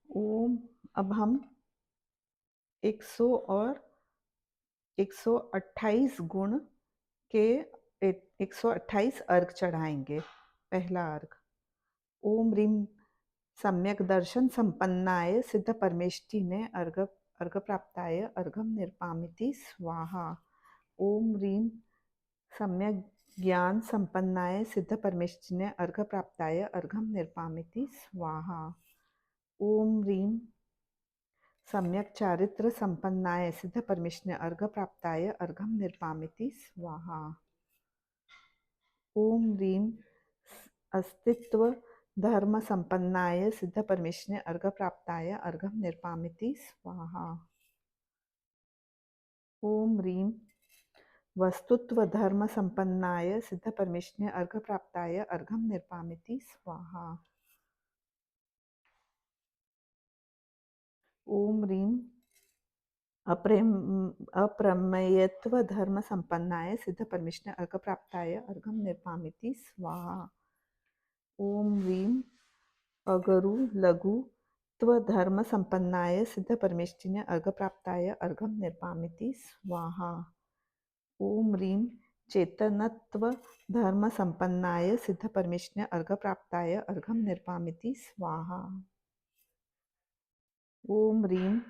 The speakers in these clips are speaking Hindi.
ओम। अब हम 100 और 128 गुण के 128 अर्घ चढ़ाएंगे। पहला अर्घ। ओम रीम सम्यक दर्शन संपन्नाय सिद्ध परमेष्टिने अर्घ अर्घ प्राप्ताय अर्घम निर्पामिति स्वाहा। ओम रीम सम्यक ज्ञान संपन्नाय सिद्ध परमेष्टिने अर्घ प्राप्ताय अर्घम निर्पामिति स्वाहा। ओम रीम सम्यक चारित्र संपन्नाय सिद्ध परमेष्टिने अर्घ प्राप्ताय अर्घम निर्पामिति स्वाहा। ओम रीम अस्तित्व धर्म संपन्नाय सिद्ध परमेष्टिने अर्घ प्राप्ताय अर्घम निर्पामिति स्वाहा। ओम रीम वस्तुत्व धर्म संपन्नाय सिद्ध परमेष्टिने अर्घ प्राप्ताय अर्घम निर्पामिति स्वाहा। ओम रीम अप्रमेयत्व धर्म संपन्नाय सिद्ध परमेष्टिने अर्घ प्राप्ताय अर्घम निर्पामिति स्वाहा। ओम रीम अगरु लघु धर्म संपन्नाय सिद्ध परमेष्टिने अर्घ प्राप्ताय अर्घम निर्पामिति स्वाहा। ओम रीम चेतनत्व धर्म संपन्नाय सिद्ध परमेष्टिने अर्घ प्राप्ताय अर्घम निर्पामिति स्वाहा। ओम रीम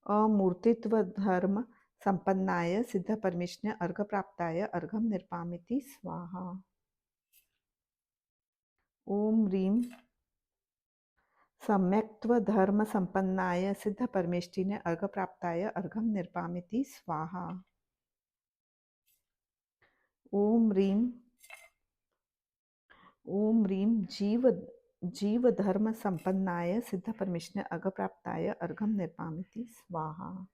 अमूर्तित्व धर्म संपन्नाय सिद्ध परमेष्टिने अर्घ प्राप्ताय अर्घम निर्पामिति स्वाहा। ओम रीम सम्यक्त्व धर्म संपन्नाय सिद्ध परमेष्टिने अर्घ प्राप्ताय अर्घम निर्पामिति स्वाहा। ओम रीम जीव धर्म संपन्नाय सिद्ध परमेष्टिने अर्घ प्राप्ताय अर्घम निर्पामिति स्वाहा।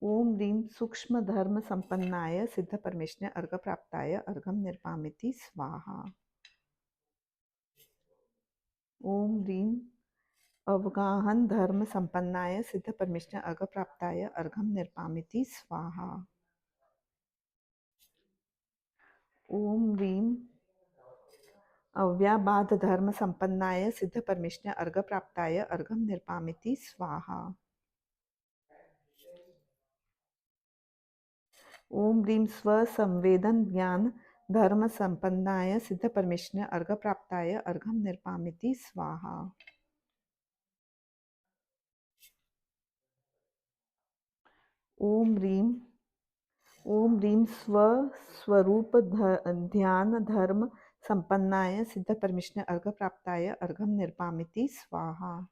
ओम रीम सूक्ष्म धर्म संपन्नाय सिद्ध परमेष्टिने अर्घ प्राप्ताय अर्घम निर्पामिति स्वाहा। ओम रीम अवगाहन धर्म संपन्नाय सिद्ध परमेष्टिने अर्घ प्राप्ताय अर्घम निर्पामिति स्वाहा। ओम रीम अव्याबाध धर्म संपन्नाय सिद्ध परमेष्टिने अर्घ प्राप्ताय अर्घम निर्पामिति स्वाहा। ओम रीम स्वसंवेदन ज्ञान धर्म संपन्नाय सिद्ध परमेष्टिने अर्घ प्राप्ताय अर्घम निर्पामिति स्वाहा। ओम रीम स्वस्वरूप ध्यान धर्म संपन्नाय सिद्ध परमेष्टिने अर्घ प्राप्ताय अर्घम निर्पामिति स्वाहा।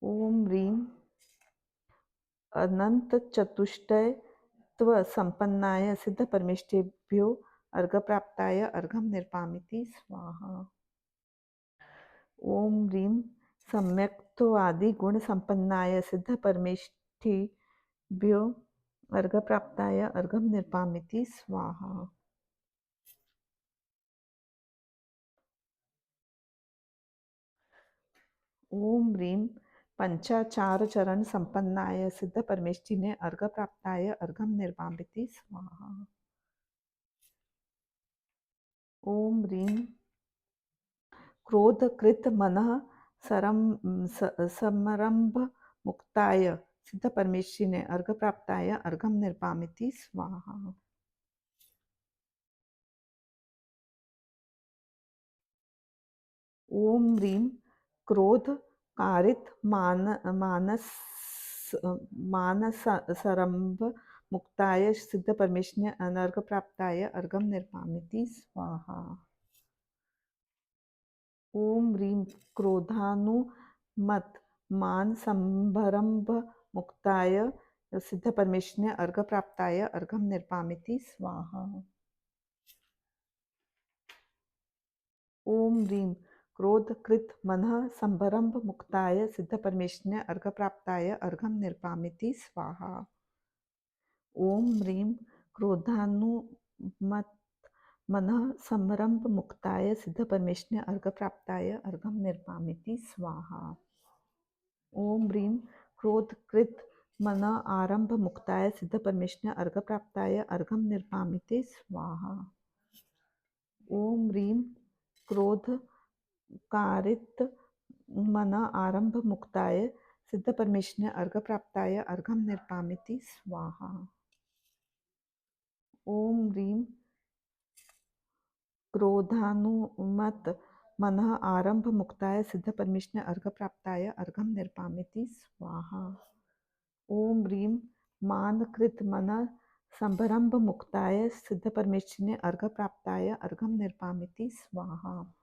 ओम रीम अनंत चतुष्टय संपन्नाय सिद्ध परमेष्टिभ्यो अर्घ प्राप्ताय अर्घम निर्पामिति स्वाहा। ओम रीम सम्यक्त्वादि गुण संपन्नाय सिद्ध परमेष्टिभ्यो अर्घ प्राप्ताय अर्घम निर्पामिति स्वाहा। ओम रीम पंचाचार चरण संपन्नाय सिद्ध परमेष्टिने अर्घ प्राप्ताय अर्घम निर्पामिति स्वाहा। ओम रीम क्रोध कृत मनः समरंभ मुक्ताय सिद्ध परमेष्टिने अर्घ प्राप्ताय अर्घम निर्पामिति स्वाहा। ओम रीम क्रोध कारित मानसरंभ मुक्ताय सिद्ध परमेष्टिने अर्घ प्राप्ताय अर्घम निर्पामिति स्वाहा। ओम रीम क्रोधानुमत मान संभरंभ मुक्ताय सिद्ध परमेष्टिने अर्घ प्राप्ताय अर्घम निर्पामिति स्वाहा। ओम रीम क्रोध कृत मनः संभरंभ मुक्ताय सिद्ध परमेष्टिने अर्घ प्राप्ताय अर्घम निर्पामिति स्वाहा। ओम रीम क्रोधानुमत मनः संभरंभ मुक्ताय सिद्ध परमेष्टिने अर्घ प्राप्ताय अर्घम निर्पामिति स्वाहा। ओम रीम क्रोध कृत मन आरंभ मुक्ताय सिद्ध परमेष्टिने अर्घ प्राप्ताय अर्घम निर्पामिते स्वाहा। ओम रीम क्रोध कारित मन आरंभ मुक्ताय सिद्ध परमेश्वर अर्घ प्राप्ताय अर्घम निर्पामिति स्वाहा। ओम ह्रीं क्रोधानुमत मन आरंभ मुक्ताय सिद्ध परमेश्वर अर्घ प्राप्ताय अर्घम निर्पामिति स्वाहा। ओम ह्रीं मान कृत मन संभरंभ मुक्ताय सिद्ध परमेश्वर अर्घ प्राप्ताय अर्घम निर्पामिति स्वाहा।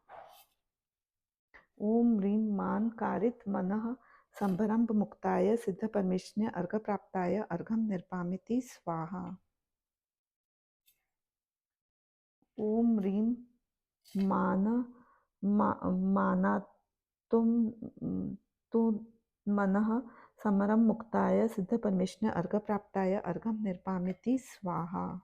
ओम ह्रीं मान कारित मनः संभरंभ मुक्ताय सिद्ध परमेश्वर अर्घ प्राप्ताय अर्घम निर्पामिति स्वाहा। ओम ह्रीं मान मानातुम तु मनः समरम मुक्ताय सिद्ध परमेश्वर अर्घ प्राप्ताय अर्घम निर्पामिति स्वाहा।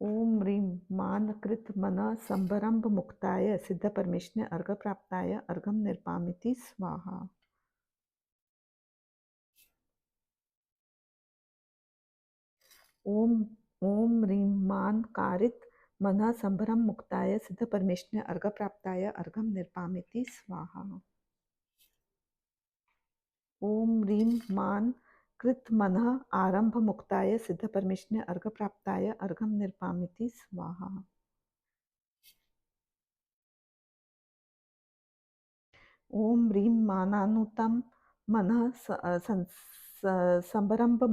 ओम ह्रीं मान कृत मन संभरंभ मुक्ताय सिद्ध परमेश्वर अर्घ प्राप्ताय अर्घम निर्पामिति स्वाहा। ओम ह्रीं मान कारित मन संभरम मुक्ताय सिद्ध परमेश्वर अर्घ प्राप्ताय अर्घम निर्पामिति स्वाहा। ओम ह्रीं मान कृत मनः आरंभ मुक्ताय सिद्ध परमेश्वर अर्घ प्राप्ताय अर्घम निर्पामिति स्वाहा। ओम ह्रीं मानानुतम मनः संभरंभ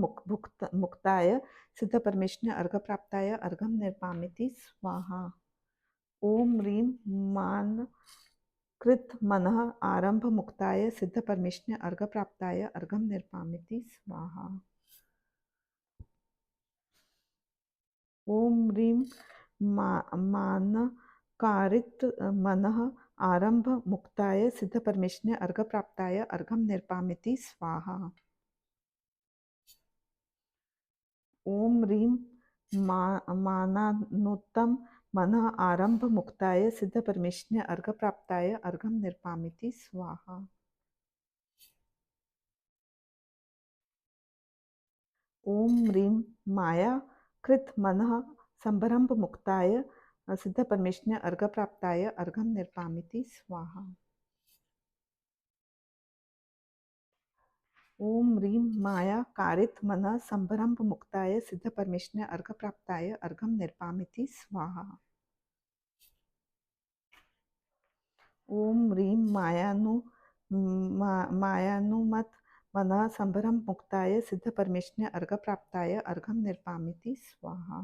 मुक्ताय सिद्ध परमेश्वर अर्घ प्राप्ताय अर्घम निर्पामिति स्वाहा। ओम ह्रीं मान कृत मनः आरंभ मुक्ताय सिद्ध परमेश्वर अर्घ प्राप्ताय अर्घम निर्पामिति स्वाहा। ओम ह्रीं मान कारित मनः आरंभ मुक्ताय सिद्ध परमेश्वर अर्घ प्राप्ताय अर्घम निर्पामिति स्वाहा। ओम ह्रीं मानानुत्तम मनः आरंभ मुक्ताय सिद्ध परमेश्वर अर्घ प्राप्ताय अर्घम निर्पामिति स्वाहा। ओम ह्रीं माया कृत मनः संभरंभ मुक्ताय सिद्ध परमेश्वर अर्घ प्राप्ताय अर्घम निर्पामिति स्वाहा। ओम ह्रीं माया कारित मनः संभरंभ मुक्ताय सिद्ध परमेश्वर अर्घ प्राप्ताय अर्घम निर्पामिति स्वाहा। ओम ह्रीं मायानुमत मनः संभरंभ मुक्ताय सिद्ध परमेश्वर अर्घ प्राप्ताय अर्घम निर्पामिति स्वाहा।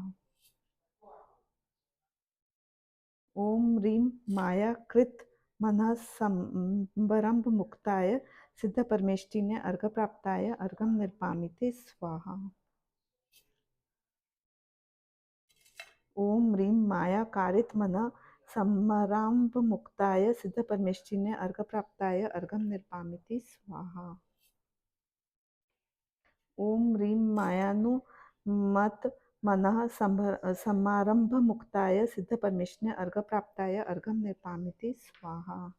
ओम ह्रीं माया कृत मनः संभरंभ मुक्ताय सिद्ध परमेश्वर अर्घ प्राप्ताय अर्घम निर्पामिति स्वाहा। ओम ह्रीं माया कारित मनः समरांभ मुक्ताय सिद्ध परमेश्वर अर्घ प्राप्ताय अर्घम निर्पामिति स्वाहा। ओम ह्रीं मायानुमत मनः समारंभ मुक्ताय सिद्ध परमेश्वर अर्घ प्राप्ताय अर्घम निर्पामिति स्वाहा।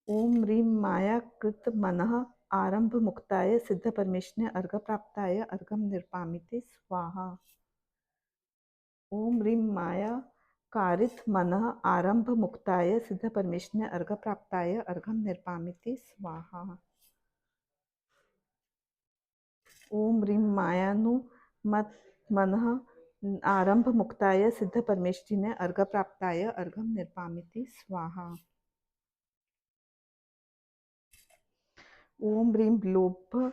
ओम ह्रीं माया कृत मनः आरंभ मुक्ताय सिद्ध परमेश्वर अर्घ प्राप्ताय अर्घम निर्पामिति स्वाहा। ओम ह्रीं माया कारित मनः आरंभ मुक्ताय सिद्ध परमेश्वर अर्घ प्राप्ताय अर्घम निर्पामिति स्वाहा। ओम ह्रीं मायानुमत मनः आरंभ मुक्ताय सिद्ध परमेश्वर अर्घ प्राप्ताय अर्घम निर्पामिति स्वाहा। ओम ह्रीं लोभ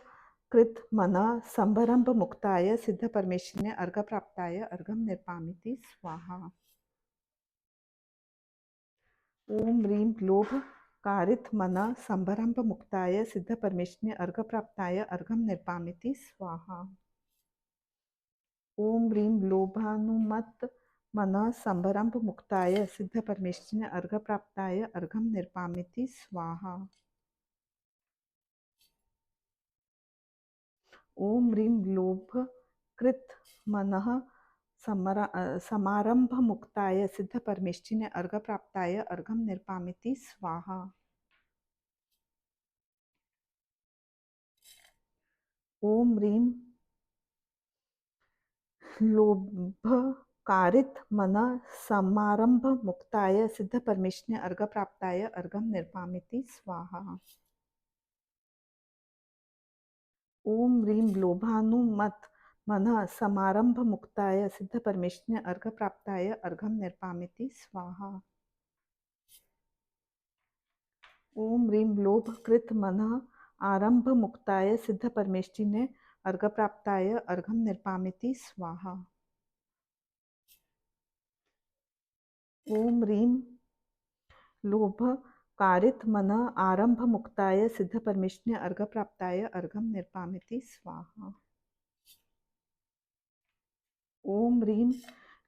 कृत मनः संभरंभ मुक्ताय सिद्ध परमेश्वर अर्घ प्राप्ताय अर्घम निर्पामिति स्वाहा। ओम ह्रीं लोभ कारित मनः संभरंभ मुक्ताय सिद्ध परमेश्वर अर्घ प्राप्ताय अर्घम निर्पामिति स्वाहा। ओम ह्रीं लोभानुमत मनः संभरंभ मुक्ताय सिद्ध परमेश्वर अर्घ प्राप्ताय अर्घम निर्पामिति स्वाहा। ओम ह्रीं लोभ कृत मनः समारंभ मुक्ताय सिद्ध परमेश्वर अर्घ प्राप्ताय अर्घम निर्पामिति स्वाहा। ओम ह्रीं लोभ कारित मन समारंभ मुक्ताय सिद्ध परमेष्ण अर्घ प्राप्ताय अर्घम निर्पामिति स्वाहा। ओम ह्रीं लोभानुमत मन समारंभ मुक्ताय सिद्ध परमेष्ण अर्घ प्राप्ताय अर्घम निर्पामिति स्वाहा। ओम ह्रीं लोभ कृत मन आरंभ मुक्ताय सिद्ध परमेष्टिने अर्घ प्राप्ताय अर्घम निर्पामिति स्वाहा। ओम ह्रीं लोभ कारित मन आरंभ मुक्ताय सिद्ध परमेष्टिने अर्घ प्राप्ताय अर्घम निर्पामिति स्वाहा। ओम ह्रीं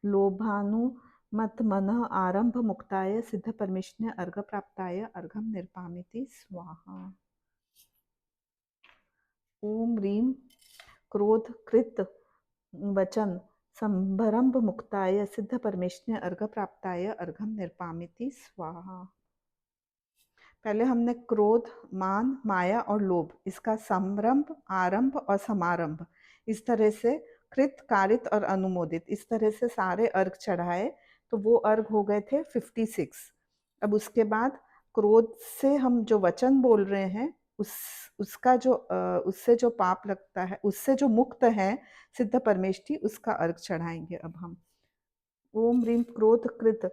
लोभानुमत मन आरंभ मुक्ताय सिद्ध परमेष्टिने अर्घ प्राप्ताय अर्घम निर्पामिति स्वाहा। ओम ह्रीं क्रोध कृत वचन संभरंभ मुक्ताय सिद्ध परमेष्टिने अर्घ प्राप्ताय अर्घम निर्पामिति स्वाहा। पहले हमने क्रोध, मान, माया और लोभ, इसका संरंभ, आरंभ और समारंभ, इस तरह से कृत, कारित और अनुमोदित, इस तरह से सारे अर्घ चढ़ाए, तो वो अर्घ हो गए थे 56। अब उसके बाद क्रोध से हम जो वचन बोल रहे हैं, उसका जो उससे जो पाप लगता है, उससे जो मुक्त है सिद्ध परमेष्टि, उसका अर्घ चढ़ाएंगे अब हम। ओम ह्रीं क्रोध कृत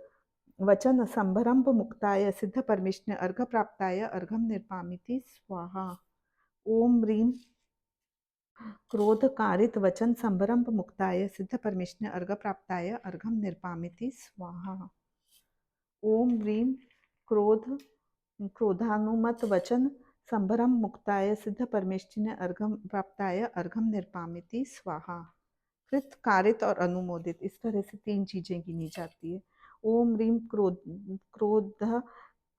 वचन संभरंभ मुक्ताय सिद्ध परमेष्टि अर्घ प्राप्ताय अर्घम निर्पामिति स्वाहा। ओम ह्रीं क्रोध कारित वचन संभरंभ मुक्ताय सिद्ध परमेष्टि अर्घ प्राप्ताय अर्घम निर्पामिति स्वाहा। ओम ह्रीं क्रोधानुमत वचन संभरम मुक्ताय सिद्ध परमेष्टि अर्घम प्राप्ताय अर्घम निर्पामिति स्वाहा। कृत, कारित और अनुमोदित, इस तरह से 3 चीजें गिनी जाती है। ओम ह्रीं क्रोध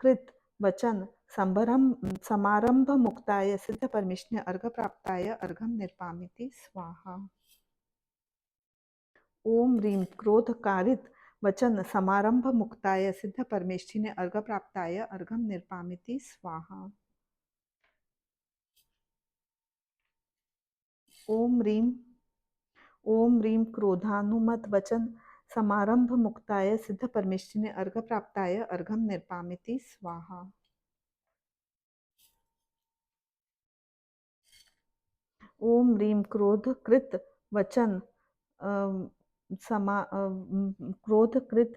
कृत वचन समारंभ मुक्ताय सिद्ध परमेष्टि अर्घ प्राप्ताय अर्घम निर्पामिति स्वाहा। ओम ह्रीं क्रोध कारित वचन समारंभ मुक्ताय सिद्ध परमेष्टि अर्घ प्राप्ताय अर्घम निर्पामिति स्वाहा। ओम ह्रीं क्रोधानुमत वचन समारंभ मुक्ताय सिद्ध परमेष्टि अर्घ प्राप्ताय अर्घम निर्पामिति स्वाहा। ओम ह्रीं क्रोध कृत वचन क्रोध कृत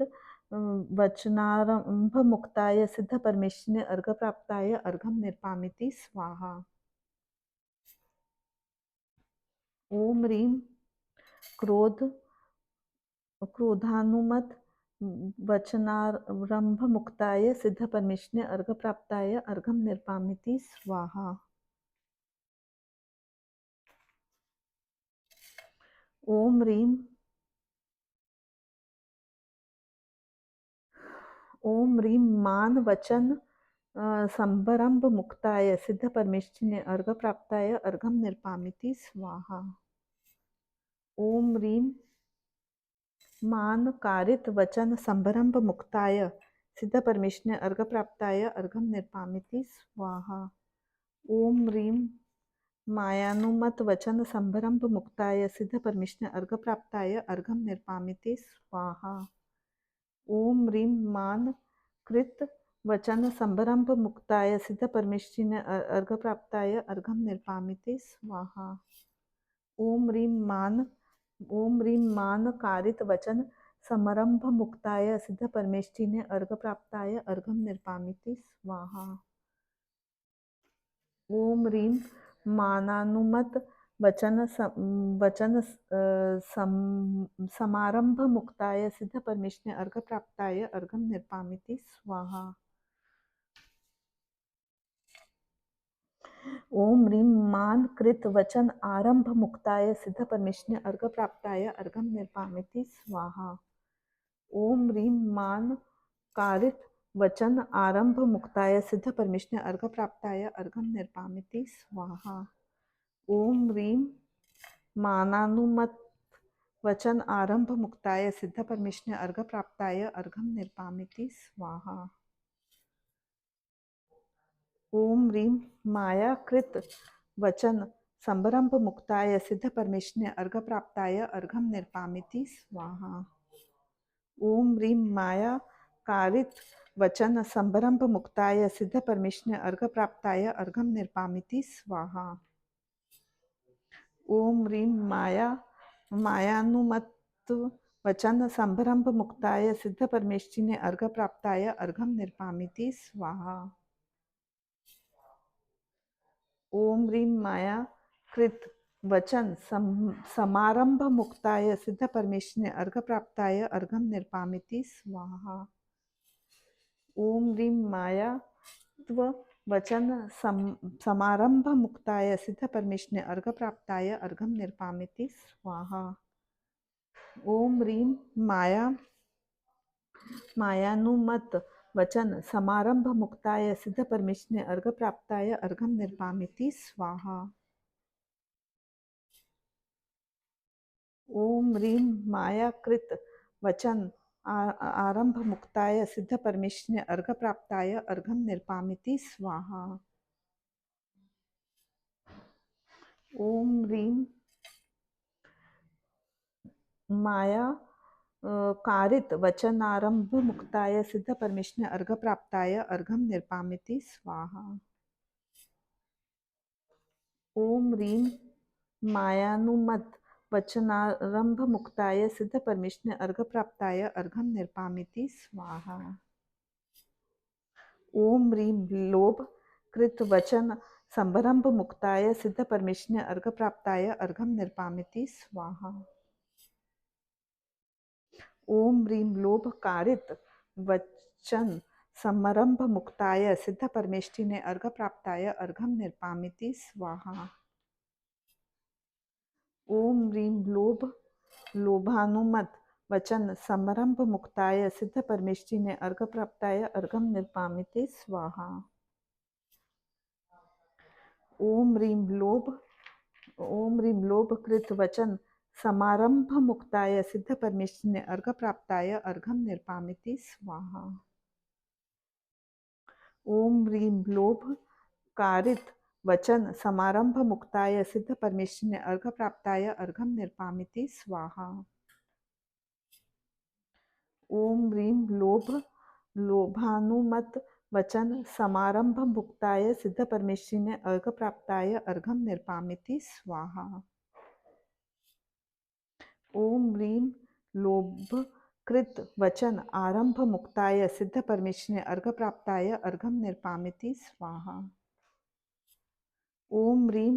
वचनारंभ मुक्ताय सिद्ध परमेष्टि अर्घ प्राप्ताय अर्घम निर्पामिति स्वाहा। ओम ह्रीं क्रोधानुमत वचनारंभ मुक्ताय सिद्ध परमेष्टि अर्घ प्राप्ताय अर्घम निर्पामिति स्वाहा। ओम ह्रीं मान वचन संभरंभ मुक्ताय सिद्ध परमेष्टि अर्घ प्राप्ताय अर्घम निर्पामिति स्वाहा। ओम ह्रीं मान कारित वचन संभरंभ मुक्ताय सिद्ध परमेष्टि अर्घ प्राप्ताय अर्घम निर्पामिति स्वाहा। ओम ह्रीं मायानुमत वचन संभरंभ मुक्ताय सिद्ध परमेष्टि अर्घ प्राप्ताय अर्घम निर्पामिति स्वाहा। ओम ह्रीं मान कृत वचन संभरंभ मुक्ताय सिद्ध परमेष्टि अर्घ प्राप्ताय अर्घम निर्पामिति स्वाहा। ओम ह्रीं मान कारित वचन समरंभ मुक्ताय सिद्ध परमेष्टि अर्घ प्राप्ताय अर्घम निर्पामिति स्वाहा। ओम ह्रीं मानानुमत वचन समारंभ मुक्ताय सिद्ध परमेष्टि अर्घ प्राप्ताय अर्घम निर्पामिति स्वाहा। ओम ह्रीं मान कृत वचन आरंभ मुक्ताय सिद्ध परमेष्टि अर्घ प्राप्ताय अर्घम निर्पामिति स्वाहा। ओम ह्रीं मान कारित वचन आरंभ मुक्ताय सिद्ध परमेष्टि अर्घ प्राप्ताय अर्घम निर्पामिति स्वाहा। ओम ह्रीं मानानुमत वचन आरंभ मुक्ताय सिद्ध परमेष्टि अर्घ प्राप्ताय अर्घम निर्पामिति स्वाहा। ओम ह्रीं माया कृत वचन संभरंभ मुक्ताय सिद्ध परमेष्टि अर्घ प्राप्ताय अर्घम निर्पामिति स्वाहा। ओम ह्रीं माया कारित वचन संभरंभ मुक्ताय सिद्ध परमेश्वर अर्घ प्राप्ताय अर्घम निर्पामिति स्वाहा। ओम ह्रीं माया मायानुमत वचन संभरंभ मुक्ताय सिद्ध परमेश्वर ने अर्घ प्राप्ताय अर्घम निर्पामिति स्वाहा। ओम ह्रीं माया कृत वचन समारंभ मुक्ताय सिद्ध परमेश्वर ने अर्घ प्राप्ताय अर्घम निर्पामिति स्वाहा। ओम ह्रीं माया त्व वचन समारंभ मुक्ताय सिद्ध परमेश्वर ने अर्घ प्राप्ताय अर्घम निर्पामिति स्वाहा। ओम ह्रीं माया मायानुमत वचन समारंभ मुक्ताय सिद्ध परमेश्वर ने अर्घ प्राप्ताय अर्घम निर्पामिति स्वाहा। ओम ह्रीं माया कृत वचन आरंभ मुक्ताय सिद्ध परमेश्वर ने अर्घ प्राप्ताय अर्घम निर्पामिति स्वाहा। ओम ह्रीं माया कारित वचनारंभ मुक्ताय सिद्ध परमेश्वर ने अर्घ प्राप्ताय अर्घम निर्पामिति स्वाहा। ओम ह्रीं मायानुमत वचनारंभ मुक्ताय सिद्ध परमेश्वर ने अर्घ प्राप्ताय अर्घम निर्पामिति स्वाहा। ओम ह्रीं लोभ कृत वचन संभरंभ मुक्ताय सिद्ध परमेश्वर ने अर्घ प्राप्ताय अर्घम निर्पामिति स्वाहा। ओम ह्रीं लोभ कारित वचन समारंभ मुक्ताय सिद्ध परमेष्टि ने अर्घ प्राप्ताय अर्घम निर्पामिति स्वाहा। ओम ह्रीं लोभ लोभानुमत वचन समारंभ मुक्ताय सिद्ध परमेष्टि ने अर्घ प्राप्ताय अर्घम निर्पामिति स्वाहा। ओम ह्रीं लोभ कृत वचन समारंभ मुक्ताय सिद्ध परमेश्वर ने अर्घ प्राप्ताय अर्घम निर्पामिति स्वाहा। ओम ह्रीं लोभ कारित वचन समारंभ मुक्ताय सिद्ध परमेश्वर ने अर्घ प्राप्ताय अर्घम निर्पामिति स्वाहा। ओम ह्रीं लोभ लोभानुमत वचन समारंभ मुक्ताय सिद्ध परमेश्वर ने अर्घ प्राप्ताय अर्घम निर्पामिति स्वाहा। ओम ह्रीं लोभ कृत वचन आरंभ मुक्ताय सिद्ध परमेश्वर ने अर्घ प्राप्ताय अर्घम निर्पामिति स्वाहा। ओम ह्रीं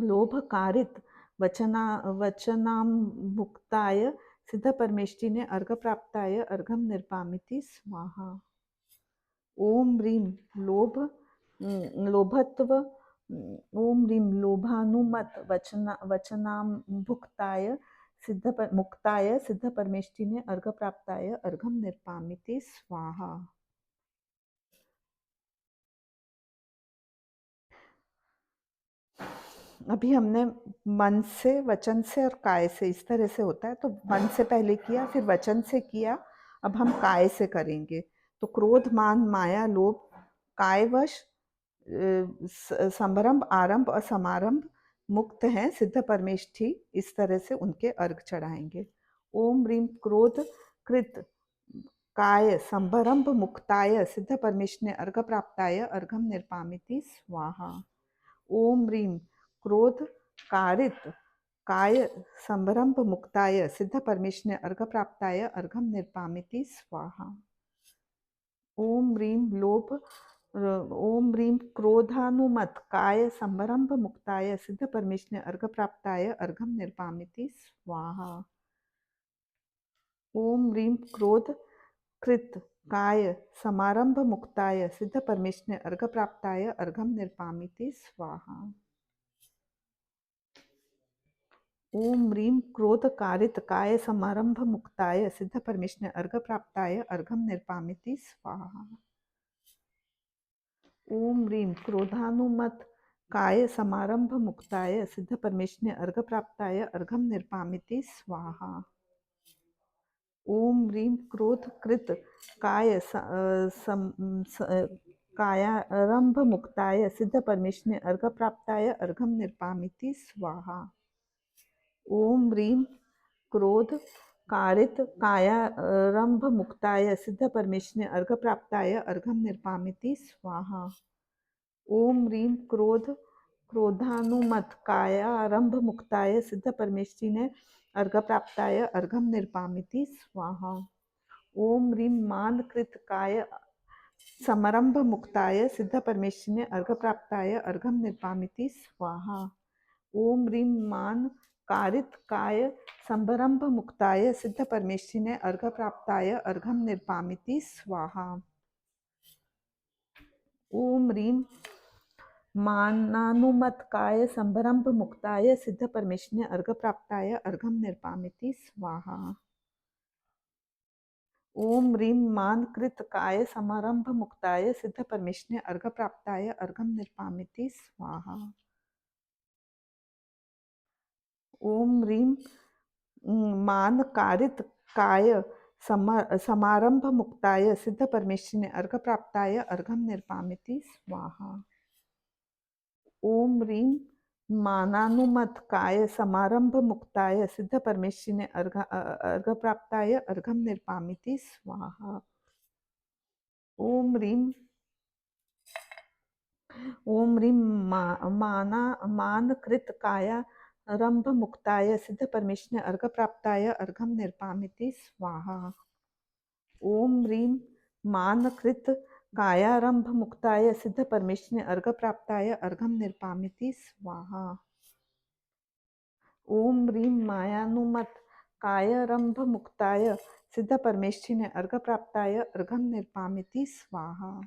लोभ कारित वचनामुक्ताय सिद्ध परमेष्टि ने अर्घ प्राप्ताय अर्घम निर्पामिति स्वाहा। ओम ह्रीं लोभत्व ओम ह्रीं लोभानुमत वचनामुक्ताय मुक्ताय सिद्ध परमेष्टि ने अर्घ प्राप्ताय अर्घम निर्पामिति स्वाहा। अभी हमने मन से, वचन से और काय से, इस तरह से होता है, तो मन से पहले किया, फिर वचन से किया, अब हम काय से करेंगे। तो क्रोध मान माया लोभ कायवश संभरंभ आरंभ और समारंभ मुक्त हैं सिद्ध परमेष्ठी, इस तरह से उनके अर्घ चढ़ाएंगे। ओम ह्रीं क्रोध कृत काय संभरंभ मुक्ताय सिद्ध परमेश्वर ने अर्घ प्राप्ताय अर्घम निर्पामिति स्वाहा। ओम ह्रीं क्रोध कारित काय संभरंभ मुक्ताय सिद्ध परमेश्वर ने अर्घ प्राप्ताय अर्घम निर्पामिति स्वाहा। ओम ह्रीं ओम ह्रीं क्रोधानुमत काय संभरंभ मुक्ताय सिद्ध परमेश्वर ने अर्घ प्राप्ताय अर्घम निर्पामिति स्वाहा। ओम ह्रीं क्रोध कृत काय समारंभ मुक्ताय सिद्ध परमेश्वर ने अर्घ प्राप्ताय अर्घम निर्पामिति स्वाहा। ओम ह्रीं क्रोध कारित काय समारंभ मुक्ताय सिद्ध परमेश्वर ने अर्घ प्राप्ताय अर्घम निर्पामिति स्वाहा। ओम ह्रीं क्रोधानुमत काय समारंभ मुक्ताय सिद्ध परमेश्वर ने अर्घ प्राप्ताय अर्घम निर्पामिति स्वाहा। ओम ह्रीं क्रोध कृत काय कायारंभ मुक्ताय सिद्ध परमेश्वर ने अर्घ प्राप्ताय अर्घम निर्पामिति स्वाहा। ओम ह्रीं क्रोध कारित कायारंभ मुक्ताय सिद्ध परमेश्वने अर्घ प्राप्ताय अर्घम निर्पामिति स्वाहा। ओम ह्रीं क्रोध क्रोधानुमत कायारंभ मुक्ताय सिद्ध परमेश्वरिने अर्घ प्राप्ताय अर्घम निर्पामिति स्वाहा। ओम ह्रीं मान कृत काय समरंभ मुक्ताय सिद्ध परमेश्वरिने अर्घ प्राप्ताय अर्घम निर्पामिति स्वाहा। ओम ह्रीं मान कारित काय संभरंभ मुक्ताय सिद्ध परमेश्वरिने अर्घ प्राप्ताय अर्घम निर्पामिति स्वाहा। ओम ह्रीं मानानुमतकाय संभरंभ मुक्ताय सिद्ध परमेश्वरिने अर्घ प्राप्ताय अर्घम निर्पामिति स्वाहा। ओम ह्रीं मान कृत काय समारंभ मुक्ताय सिद्ध परमेश्वरिने अर्घ प्राप्ताय अर्घम निर्पामिति स्वाहा। ओम ह्रीं मान कारित काय समारंभ मुक्ताय सिद्ध परमेश्वरिने अर्घ प्राप्ताय अर्घम निर्पामिति स्वाहा। ओम ह्रीं मानानुमत काय समारंभ मुक्ताय सिद्ध परमेश्वरिने अर्घ प्राप्ताय अर्घम निर्पामिति स्वाहा। ओम ह्रीं मान कृत काया रंभ मुक्ताय सिद्ध परमेश्वरिने अर्घ प्राप्ताय अर्घम निर्पामिति स्वाहा। ओम ह्रीं मान कृत कायारंभ मुक्ताय सिद्ध परमेश्वरिने अर्घ प्राप्ताय अर्घम निर्पामिति स्वाहा। ओम ह्रीं मायानुमत कायारंभ मुक्ताय सिद्ध परमेश्वरिने अर्घ प्राप्ताय अर्घम निर्पामिति स्वाहा।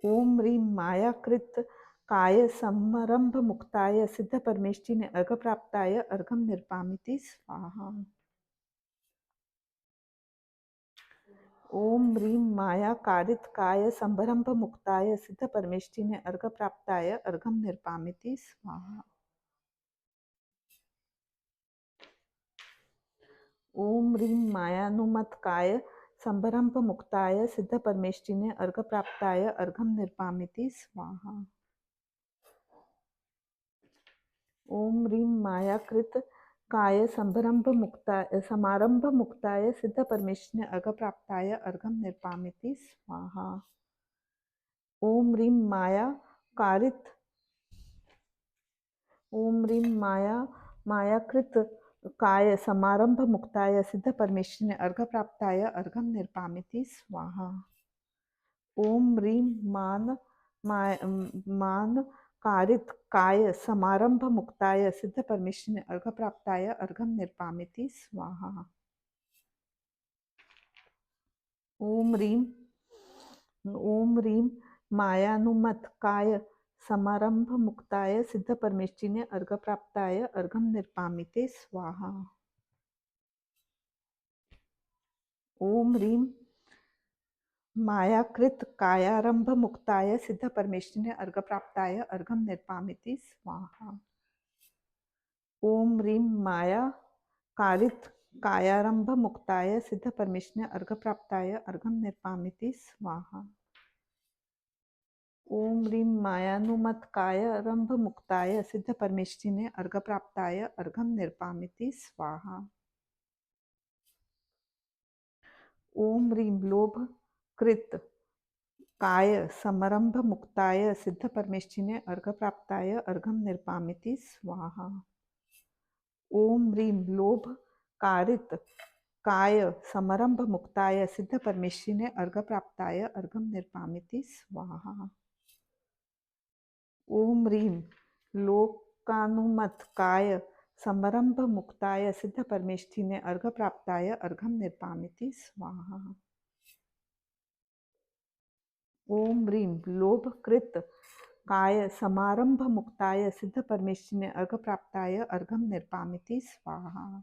ओम ह्रीं मायाकृत काय समरंभ मुक्ताय सिद्ध परमेश्वरिने अर्घ प्राप्ताय अर्घम निर्पामिति स्वाहा। ओम ह्रीं माया कारित काय संभरंभ मुक्ताय सिद्ध परमेश्वरिने अर्घ प्राप्ताय अर्घम निर्पामिति स्वाहा। ओम ह्रीं मायानुमत काय संभरंभ मुक्ताय सिद्ध परमेश्वरिने अर्घ प्राप्ताय अर्घम निर्पामिति स्वाहा। ओम ह्रीं मायाकृत काय संभरंभ मुक्ताय समारंभ मुक्ताय सिद्ध परमेश्वरिने अर्घ प्राप्ताय अर्घम निर्पामिति स्वाहा। ओम ह्रीं माया कारित ओम ह्रीं मायाकृत काय समारंभ मुक्ताय सिद्ध परमेश्वरिने अर्घ प्राप्ताय अर्घम निर्पामिति स्वाहा। ओम ह्रीं मान कारित काय समारंभ मुक्ताय सिद्ध परमेश्वरिने अर्घ प्राप्ताय अर्घम निर्पामिति स्वाहा। ओम ह्रीं मायानुमत काय समारंभ मुक्ताय सिद्ध परमेश्वरिने अर्घ प्राप्ताय अर्घम निर्पामिते स्वाहा। ओम ह्रीं मायाकृत कायारंभ मुक्ताय सिद्ध परमेश्वरिने अर्घ प्राप्ताय अर्घम निर्पामिति स्वाहा। ओम ह्रीं माया कारित कायारंभ मुक्ताय सिद्ध परमेश्वरिने अर्घ प्राप्ताय अर्घम निर्पामिति स्वाहा। ओम ह्रीं मायानुमत कायारंभ मुक्ताय सिद्ध परमेश्वरिने अर्घ प्राप्ताय अर्घम निर्पामिति स्वाहा। ओम ह्रीं लोभ कृत काय समरंभ मुक्ताय सिद्ध परमेश्वरिने अर्घ प्राप्ताय अर्घम निर्पामिति स्वाहा। ओम ह्रीं लोभ कारित काय समरंभ मुक्ताय सिद्ध परमेश्वरिने अर्घ प्राप्ताय अर्घम निर्पामिति स्वाहा। ओम ह्रीं लोकानुमत काय समरंभ मुक्ताय सिद्ध परमेश्वरिने अर्घ प्राप्ताय अर्घम निर्पामिति स्वाहा। ओम ह्रीं लोभ कृत काय समारंभ मुक्ताय सिद्ध परमेश्वरिने अर्घ प्राप्ताय अर्घम निर्पामिति स्वाहा।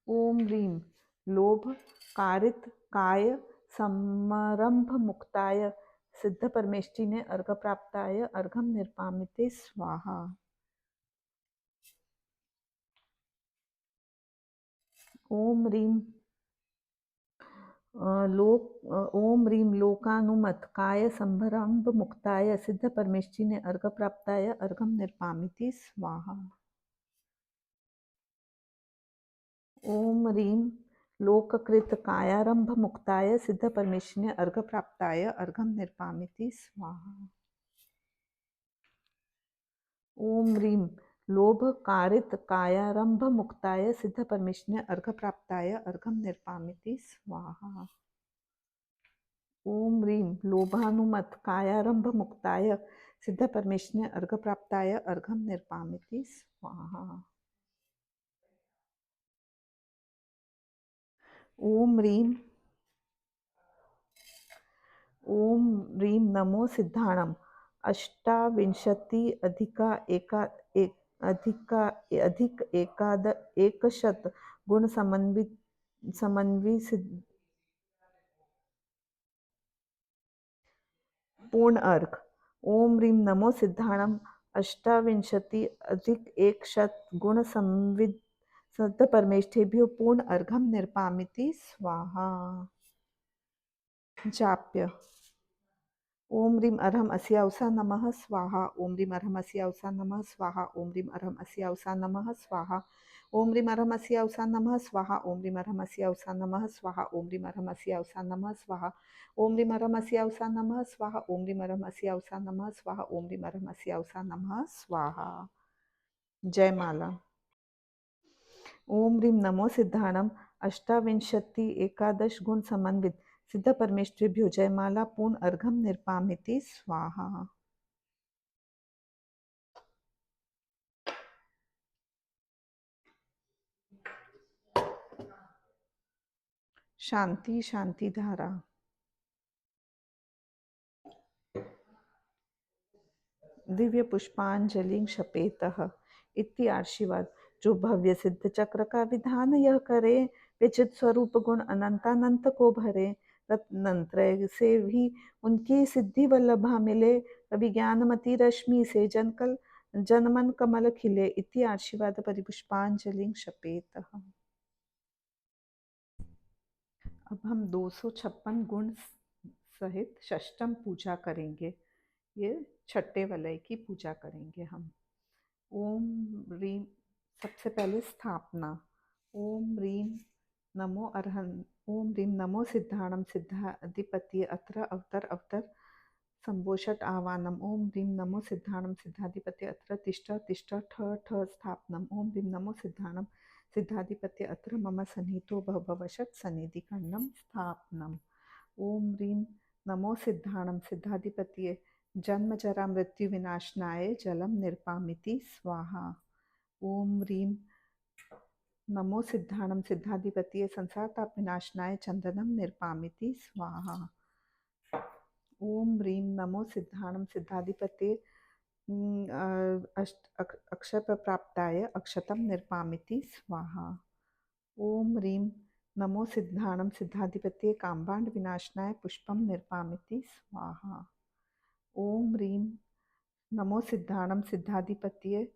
ओम ह्रीं लोभ कारित काय समरंभ मुक्ताय सिद्ध परमेश्वरिने अर्घ प्राप्ताय अर्घम निर्पामिते स्वाहा। ओम ह्रीं ओम ह्रीं लोकानुमतकाय संभ्रम मुक्ताय सिद्ध परमेष्ठिने अर्घ प्राप्ताय अर्घम निर्पामिति स्वाहा। ओम ह्रीं लोककृत कायारंभ मुक्ताय सिद्ध परमेष्ठिने अर्घ प्राप्ताय अर्घम निर्पामिति स्वाहा। ओम ह्रीं लोभ कारित कायारंभ मुक्ताय सिद्ध परमेष्ठिने अर्घ प्राप्ताय अर्घम निर्पामिति स्वाहा। ओम ह्रीं लोभानुमत कायारंभ मुक्ताय सिद्ध परमेष्ठिने अर्घ प्राप्ताय अर्घम निर्पामिति स्वाहा। ओम ह्रीं नमो सिद्धाणम अष्टाविंशति अधिका एका अधिक एकाद एकशत गुण समन्वि सिद्ध पूर्ण अर्घ। ओम ह्रीं नमो सिद्धाणम अष्टाविंशति अधिक एकशत गुण संविद सद्ध परमेष्ठेभ्यो पूर्ण अर्घम निर्पामिति स्वाहा। जाप्य। ओम ह्रीं अर्हम अस्यावसा नमः स्वाहा। ओम ह्रीं अर्हम अस्यावसा नमः स्वाहा। ओम ह्रीं अर्हम अस्यावसा नमः स्वाहा। ओम ह्रीं अर्हम अस्यावसा नमः स्वाहा। ओम ह्रीं अर्हम अस्यावसा नमः स्वाहा। ओम ह्रीं अर्हम अस्यावसा नमः स्वाहा। ओम ह्रीं अर्हम अस्यावसा नमः स्वाहा। ओम ह्रीं अर्हम अस्यावसा नमः स्वाहा। ओम ह्रीं अर्हम अस्यावसा नमः स्वाहा। जयमाला। ओम ह्रीं नमो सिद्धाणम अष्टाविंशति एकादश गुण समन्वित सिद्ध परमेष्ठिभ्यो जयमाला पूर्ण अर्घम निर्पामिति स्वाहा। शांति शांति धारा। दिव्य पुष्पांजलि क्षपेतः इति आशीर्वाद। जो भव्य सिद्ध चक्र का विधान यह करे, विचित स्वरूप गुण अनंतानंत को भरे, रत्नत्रय से भी उनकी सिद्धि वल्लभा मिले, कभी ज्ञानमती रश्मि से जनमन कमल खिले। इति आशीर्वाद परिपुष्पांजलि क्षपेतः। अब हम 256 गुण सहित षष्टम पूजा करेंगे। ये छठे वलय की पूजा करेंगे हम। ओम ह्रीं सबसे पहले स्थापना। ओम ह्रीं नमो अर्हन्। ओम ह्रीं नमो सिद्धाणम सिद्धाधिपति अत्र अवतर अवतर संभोषट आह्वानम। ओम ह्रीं नमो सिद्धाणम सिद्धाधिपति अत्र तिष्ठ तिष्ठ ठ ठ स्थापनम। ओम ह्रीं नमो सिद्धाणम सिद्धाधिपति अत्र मम सन्निहितो भवशत् सन्निधिकरणम स्थापनम। ओम ह्रीं नमो सिद्धाणम सिद्धाधिपति जन्म जरा मृत्यु विनाशनाय जलम निर्पामिति स्वाहा। ओम ह्रीं नमो सिद्धाणम सिद्धाधिपति संसार ताप विनाशनाय चंदनम निर्पामिति स्वाहा। ओम ह्रीं नमो सिद्धाणम सिद्धाधिपति अक्षत प्राप्ताय अक्षतम निर्पामिति स्वाहा। ओम ह्रीं नमो सिद्धाणम सिद्धाधिपति काम्बांड विनाशनाय पुष्पम निर्पामिति स्वाहा। ओम ह्रीं नमो सिद्धाणम सिद्धाधिपति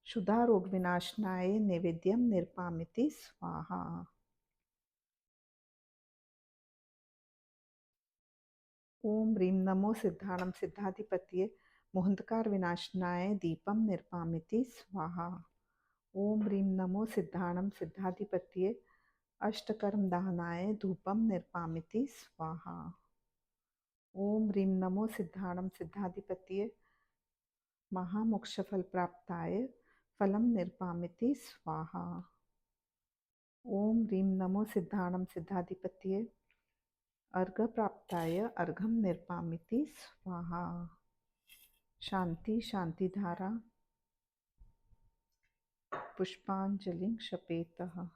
क्षुधा रोग विनाशनाय नैवेद्यम निर्पामिति स्वाहा। ओम ह्रीं नमो सिद्धाणम सिद्धाधिपति मुहंतकार विनाशनाय दीपम निर्पामिति स्वाहा। ओम ह्रीं नमो सिद्धाणम सिद्धाधिपति अष्टकर्म दहनाय धूपम निर्पामिति स्वाहा। ओम ह्रीं नमो सिद्धाणम सिद्धाधिपति महामोक्ष फल प्राप्ताय फलम निर्पामिति स्वाहा। ओम ह्रीं नमो सिद्धाणम सिद्धाधिपति अर्घ प्राप्ताय अर्घम निर्पामिति स्वाहा। शांति शांति धारा। पुष्पांजलि क्षपेतः।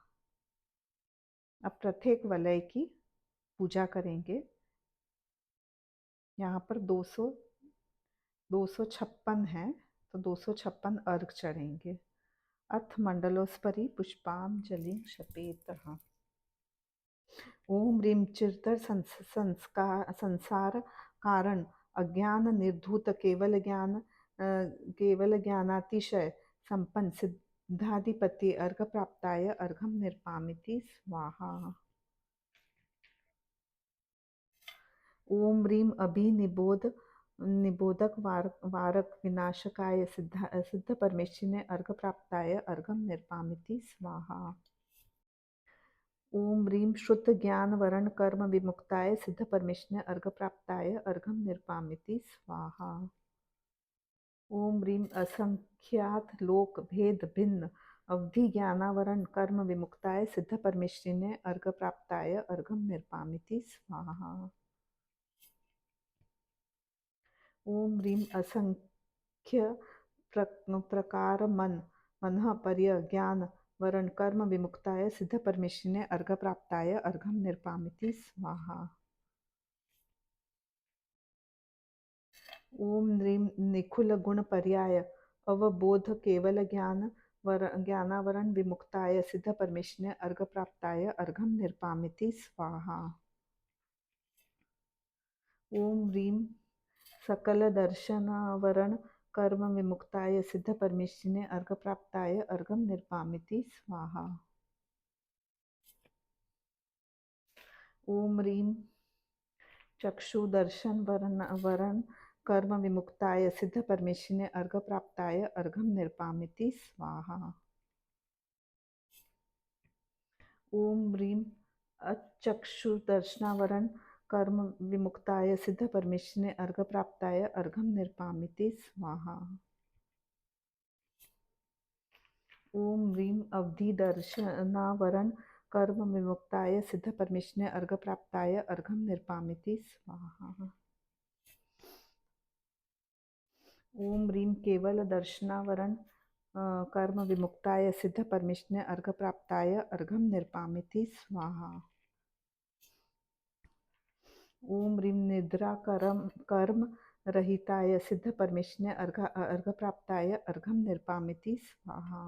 अब प्रत्येक वलय की पूजा करेंगे। यहाँ पर 256 है, तो 256 अर्घ चढ़ेंगे। अथ मंडलोस्परि पुष्पांजलि क्षपेतः। ओम ह्रीं चिरतर संसार कारण अज्ञान निर्धूत केवल ज्ञानातिशय संपन्न धाधिपति अर्घप्राप्ताय अर्घं निर्पामिति स्वाहा। ओम ह्रीं निबोधक वारक विनाशकाय सिद्ध परमेश्वरिने अर्घप्राप्ताय अर्घं निर्पामिति स्वाहा। ओम ह्रीं शुद्ध ज्ञान वरण कर्म विमुक्ताय सिद्ध परमेश्वरिने अर्घप्राप्ताय अर्घं निर्पामिति स्वाहा। ओम ह्रीं असंख्यात लोक भेद भिन्न अवधि ज्ञानावरण कर्म विमुक्ताय सिद्ध परमेश्वरिने अर्घप्राप्ताय अर्घं निर्पामिति स्वाहा। ओम ह्रीं असंख्य प्रकार मनः पर्य ज्ञान वरण कर्म विमुक्ताय सिद्ध परमेश्वरिने अर्घप्राप्ताय अर्घं निर्पामिति स्वाहा। ओम ह्रीं निखुल गुण पर्याय अवबोध केवल ज्ञानावरण विमुक्ताय सिद्ध परमेश्वरिने अर्घप्राप्ताय अर्घं निर्पामिति स्वाहा। ओम ह्रीं सकल दर्शनावरण कर्म विमुक्ताय सिद्ध परमेश्वरिने अर्घप्राप्ताय अर्घं निर्पामिति स्वाहा। ओम ह्रीं चक्षुदर्शन वरण कर्म विमुक्ताय सिद्ध परमेश्वरिने अर्घप्राप्ताय अर्घं निर्पामिति स्वाहा। ओम ह्रीं अचक्षुदर्शनावरण कर्म विमुक्ताय सिद्ध परमेश्वरिने अर्घप्राप्ताय अर्घं निर्पामिति स्वाहा। ओम ह्रीं अवधि दर्शनावरण कर्म विमुक्ताय सिद्ध परमेश्वरिने अर्घप्राप्ताय अर्घं निर्पामिति स्वाहा। ओम ह्रीं केवल दर्शनावरण कर्म विमुक्ताय सिद्ध परमेश्वरिने अर्घप्राप्ताय अर्घं निर्पामिति स्वाहा। ओम ह्रीं निद्रा कर्म रहिताय सिद्ध परमेश्वरिने अर्घप्राप्ताय अर्घं निर्पामिति स्वाहा।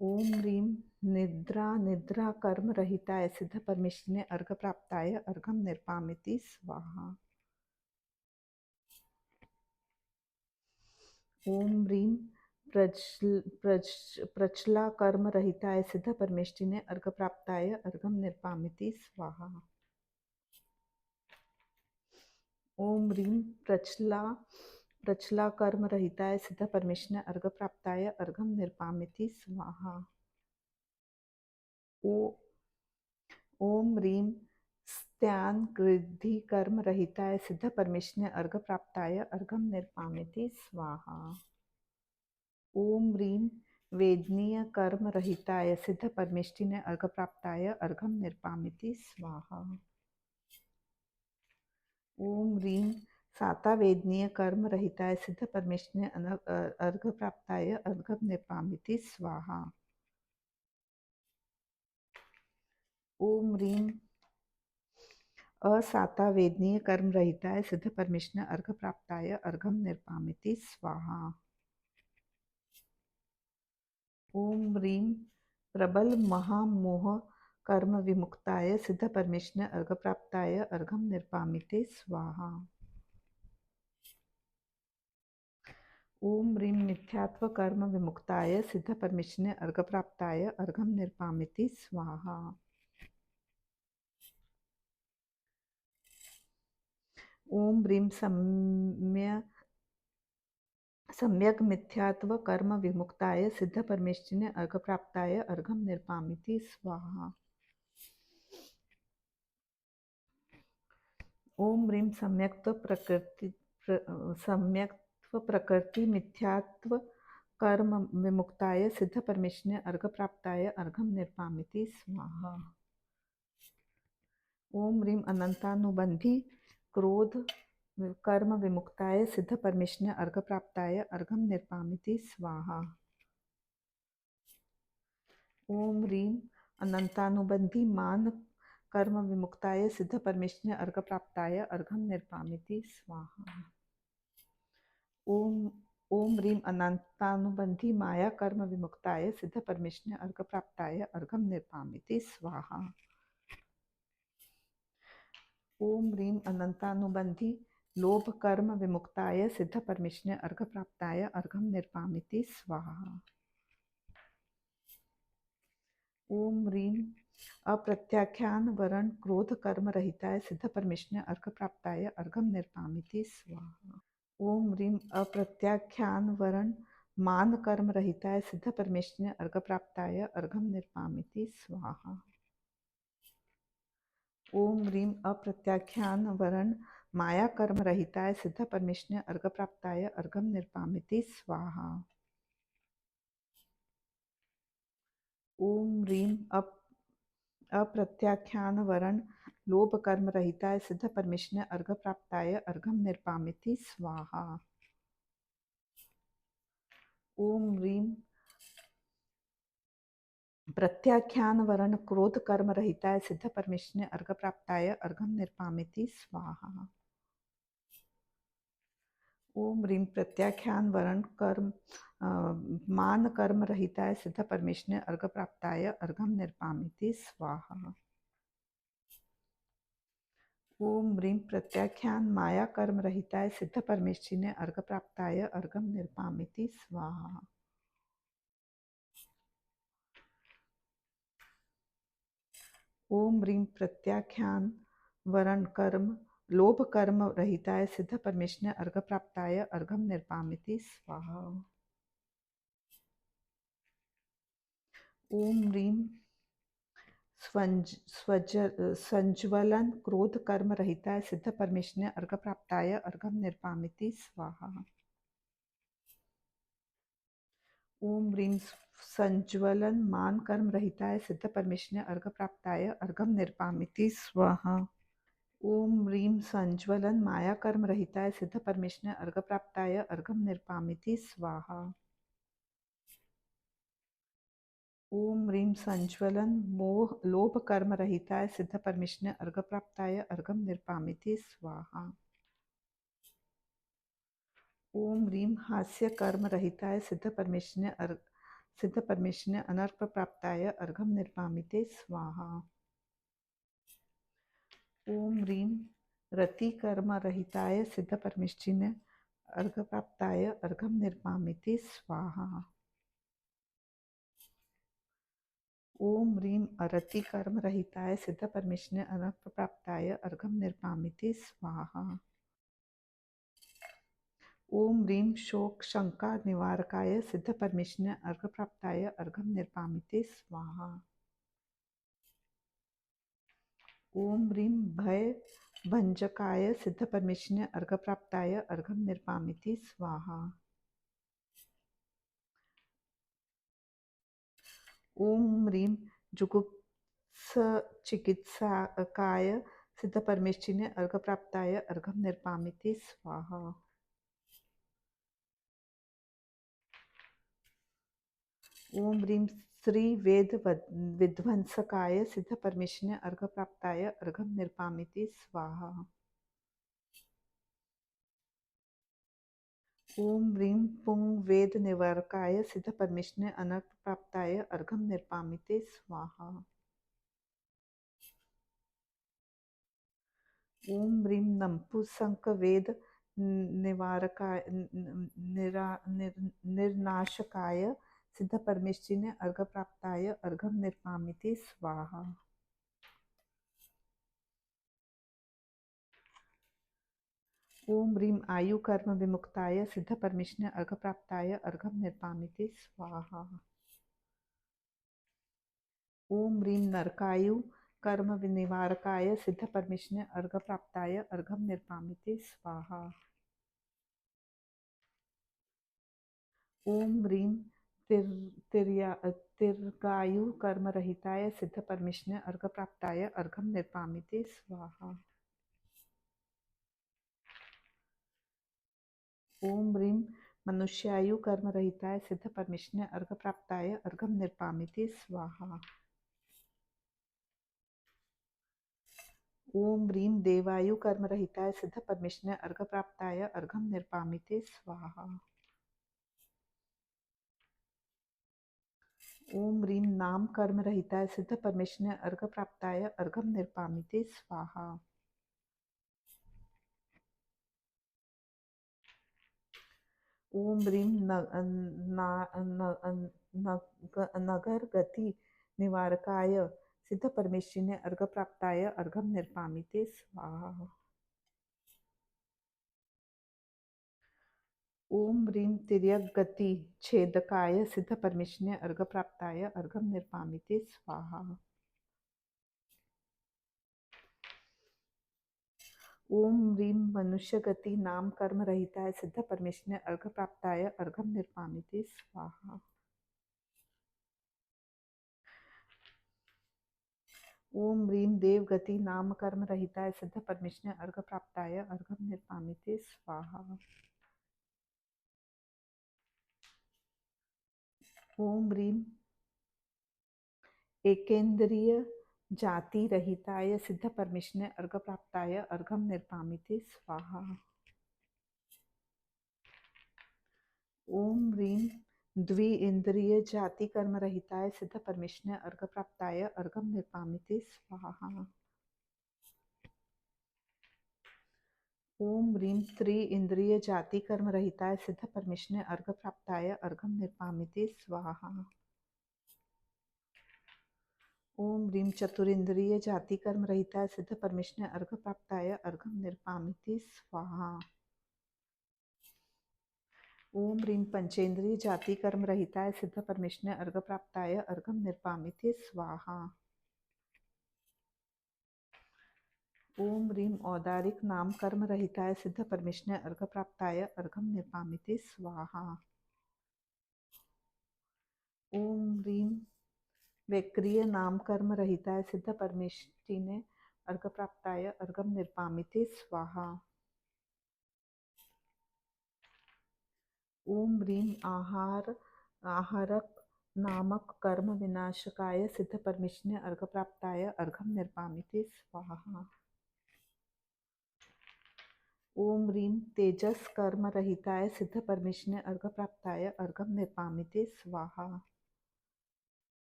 ओम ह्रीं निद्रा कर्म रहिताय सिद्ध परमेश्वरिने अर्घप्राप्ताय अर्घं निर्पामिति स्वाहा। ओम ह्रीं प्रचला कर्म रहिताय सिद्ध परमेश्वरिने अर्घप्राप्ताय अर्घं निर्पामिति स्वाहा। ओम ह्रीं प्रचला कर्म रहिताय सिद्ध परमेश्वरिने अर्घप्राप्ताय अर्घं निर्पामिति स्वाहा। ओम ह्रीं स्त्यान कृद्धि कर्म रहिताय सिद्ध परमेश्वरिने अर्घप्राप्ताय अर्घं निर्पामिति स्वाहा। ओम ह्रीं वेदनीय कर्म रहिताय सिद्ध परमेश्वरिने अर्घप्राप्ताय अर्घं निर्पामिति स्वाहा। ओम ह्रीं साता वेदनीय कर्म रहिताय सिद्ध परमेश्वरिने अर्घप्राप्ताय अर्घं निर्पामिति स्वाहा। ओम ह्रीं असाता वेदनीय कर्म रहिताय सिद्ध परमेश्वरिने अर्घप्राप्ताय अर्घं निर्पामिति स्वाहा। ओम ह्रीं प्रबल महामोह कर्म विमुक्ताय सिद्ध परमेश्वरिने अर्घप्राप्ताय अर्घं निर्पामिति स्वाहा। ओम ह्रीं मिथ्यात्व कर्म विमुक्ताय सिद्ध परमेश्वरिने अर्घप्राप्ताय अर्घं निर्पामिति स्वाहा। ओम ह्रीं सम्यक मिथ्यात्व कर्म विमुक्ताय सिद्ध परमेश्वरिने अर्घप्राप्ताय अर्घं निर्पामिति स्वाहा। ओम ह्रीं सम्यक्त्व प्रकृति मिथ्यात्व कर्म विमुक्ताय सिद्ध परमेश्वरिने अर्घप्राप्ताय अर्घं निर्पामिति स्वाहा। ओम ह्रीं अनंतानुबंधी क्रोध कर्म विमुक्ताय सिद्ध परमेश्वरिने अर्घप्राप्ताय अर्घं निर्पामिति स्वाहा। ओम ह्रीं अनंतानुबंधी मान कर्म विमुक्ताय सिद्ध परमेश्वरिने अर्घप्राप्ताय अर्घं निर्पामिति स्वाहा। ओम ह्रीं अनंतानुबंधी माया कर्म विमुक्ताय सिद्ध परमेश्वरिने अर्घप्राप्ताय अर्घं निर्पामिति स्वाहा। ओम ह्रीं अनंतानुबंधी लोभ कर्म विमुक्ताय सिद्ध परमिष्ण अर्घ प्राप्ताय अर्घम निर्पामिति स्वाहा। ओम ह्रीं अप्रत्याख्यान वरण क्रोध कर्म रहिताय सिद्ध परमिष्ण अर्घ प्राप्ताय अर्घम निर्पामिति स्वाहा। ओम ह्रीं अप्रत्याख्यान वरण मान कर्म रहिताय सिद्ध परमेश्वर अर्घ प्राप्ताय अर्घम निर्पामिति स्वाहा। ओम ह्रीं अप्रत्याख्यान वरण माया कर्म रहिताय सिद्ध परमेश्वर अर्घ प्राप्ताय अर्घम निर्पामिति स्वाहा। ओम ह्रीं अप्रत्याख्यान वरण लोभ कर्म रहिताय सिद्ध परमेश्वर अर्घ प्राप्ताय अर्घम निर्पामिति स्वाहा। ओम ह्रीं प्रत्याख्यान वरण क्रोध कर्म रहिताय सिद्ध परमेश्वर अर्घ प्राप्ताय अर्घम निर्पामिति स्वाहा। ओम ह्रीं प्रत्याख्यान वरण कर्म मान कर्म रहिताय सिद्ध परमेश्वर अर्घ प्राप्ताय अर्घम निर्पामिति स्वाहा। ओम ह्रीं प्रत्याख्यान माया कर्म रहिताय सिद्ध परमेश्वर अर्घ प्राप्ताय अर्घम निर्पामिति स्वाहा। ओम ह्रीं प्रत्याख्यान वरण कर्म लोभ कर्म रहिताय सिद्ध परमेश्वर अर्घ प्राप्ताय अर्घम निर्पामिति स्वाहा। ओम ह्रीं संज्वलन क्रोध कर्म रहिताय सिद्ध परमेश्वर अर्घ प्राप्ताय अर्घम निर्पामिति स्वाहा। ओम ह्रीं संज्वलन मान कर्म रहिताय सिद्ध परमेश्वर अर्घ प्राप्ताय अर्घम निर्पामिति स्वाहा। ओम ह्रीं संज्वलन माया कर्म रहिताय सिद्ध परमेश्वर अर्घ प्राप्ताय अर्घम निर्पामिति स्वाहा। ओम ह्रीं संज्वलन मोह लोभ कर्म रहिताय सिद्ध परमेश्वर अर्घ प्राप्ताय अर्घम निर्पामिति स्वाहा। ओम ह्रीं हास्य कर्म रहिताय सिद्ध परमेश्वर अनर्घ प्राप्ताय अर्घम निर्पामिते स्वाहा। ओम ह्रीं रति कर्म रहिताय सिद्ध परमेश्वर अर्घ प्राप्ताय अर्घम निर्पामिते स्वाहा। ओम ह्रीं अरति कर्म रहिताय सिद्ध परमेश्वर अनर्घ प्राप्ताय अर्घम निर्पामिते स्वाहा। ओम ह्रीं शोक शंका निवारकाय सिद्ध परमेश्वर अर्घ प्राप्ताय अर्घम निर्पामिते स्वाहा। ओम ह्रीं भय भंजकाय सिद्ध परमेश्वर अर्घ प्राप्ताय अर्घम निर्पामिति स्वाहा। ओम ह्रीं जुगुप्स चिकित्साकाय सिद्ध परमेश्वर अर्घ प्राप्ताय अर्घम निर्पामिति स्वाहा। ओम ह्रीं श्री वेद विध्वंसकाय सिद्ध परमेश्वर अर्घ प्राप्ताय अर्घम निर्पामिति स्वाहा। ओम ह्रीं पुंग वेद निवारकाय सिद्ध परमेश्वर अनर्घ प्राप्ताय अर्घम निर्पामिते स्वाहा। ओम ह्रीं नपुंसक वेद निवारकाय निर्नाशकाय सिद्ध परमेश्वर अर्घ प्राप्ताय अर्घम निर्पामिते स्वाहा। ओम ह्रीं आयु कर्म विमुक्ताय सिद्ध परमेश्वर अर्घ प्राप्ताय अर्घम निर्पामिते स्वाहा। ओम ह्रीं नरकायु कर्म निवारकाय सिद्ध परमेश्वर अर्घ प्राप्ताय अर्घम निर्पामिते स्वाहा। ओम ह्रीं दीर्घायु कर्म रहिताय सिद्ध परमेश्वर अर्घ प्राप्ताय अर्घम निर्पामिते स्वाहा। ओम ह्रीं मनुष्यायु कर्म रहिताय सिद्ध परमेश्वर अर्घ प्राप्ताय अर्घम निर्पामिते स्वाहा। ओम ह्रीं देवायु कर्म रहिताय सिद्ध परमेश्वर अर्घ प्राप्ताय अर्घम निर्पामिते स्वाहा। ओम ह्रीं नाम कर्म रहिताय सिद्ध परमेश्वर अर्घ प्राप्ताय अर्घम निर्पामिते स्वाहा। ओम ह्रीं नगर गति निवारकाय सिद्ध परमेश्वरिने अर्घप्राप्ताय अर्घम निर्पामिते स्वाहा। ओम ह्रीं तिर्यक गति छेदकाय सिद्ध परमेश्वरिने अर्घप्राप्ताय अर्घम निर्पामिते स्वाहा। ओम ह्रीं मनुष्य गति नाम कर्म रहिताय सिद्ध परमेश्वरिने अर्घप्राप्ताय अर्घम निर्पामिते स्वाहा। ओम ह्रीं देव गति नाम कर्म रहिताय सिद्ध परमेश्वरिने अर्घप्राप्ताय अर्घम निर्पामिते स्वाहा। ओम ह्रीं एकेन्द्रिय जाति रहिताय सिद्ध परमेश्वरिने अर्घप्राप्ताय अर्घम निर्पामिते स्वाहा। ओम ह्रीं द्वि इंद्रिय जाति कर्म रहिताय सिद्ध परमेश्वरिने अर्घप्राप्ताय अर्घम निर्पामिते स्वाहा। ओम ह्रीं त्रि इंद्रिय जाति कर्म रहिताय सिद्ध परमेश्वरिने अर्घप्राप्ताय अर्घम निर्पामिते स्वाहा। ओम ह्रीं चतुरिंद्रिय जाति कर्म रहिताय सिद्ध परमेश्वरिने अर्घप्राप्ताय अर्घम निर्पामिते स्वाहा। ओम ह्रीं पंचेंद्रिय जाति कर्म रहिताय सिद्ध परमेश्वरिने अर्घप्राप्ताय अर्घम निर्पामिते स्वाहा। ओम ह्रीं औदारिक नाम कर्म रहिताय सिद्ध परमेश्वरिने अर्घप्राप्ताय अर्घम निर्पामिते स्वाहा। ओम ह्रीं वैक्रिय नाम कर्म रहिताय सिद्ध परमेश्वरिने अर्घप्राप्ताय अर्घम निर्पामिते स्वाहा। ओम ह्रीं आहारक नामक कर्म विनाशकाय सिद्ध परमेश्वरिने अर्घप्राप्ताय अर्घम निर्पामिते स्वाहा। ओम ह्रीं तेजस कर्म रहिताय सिद्ध परमेश्वरिने अर्घप्राप्ताय अर्घम निर्पामिते स्वाहा।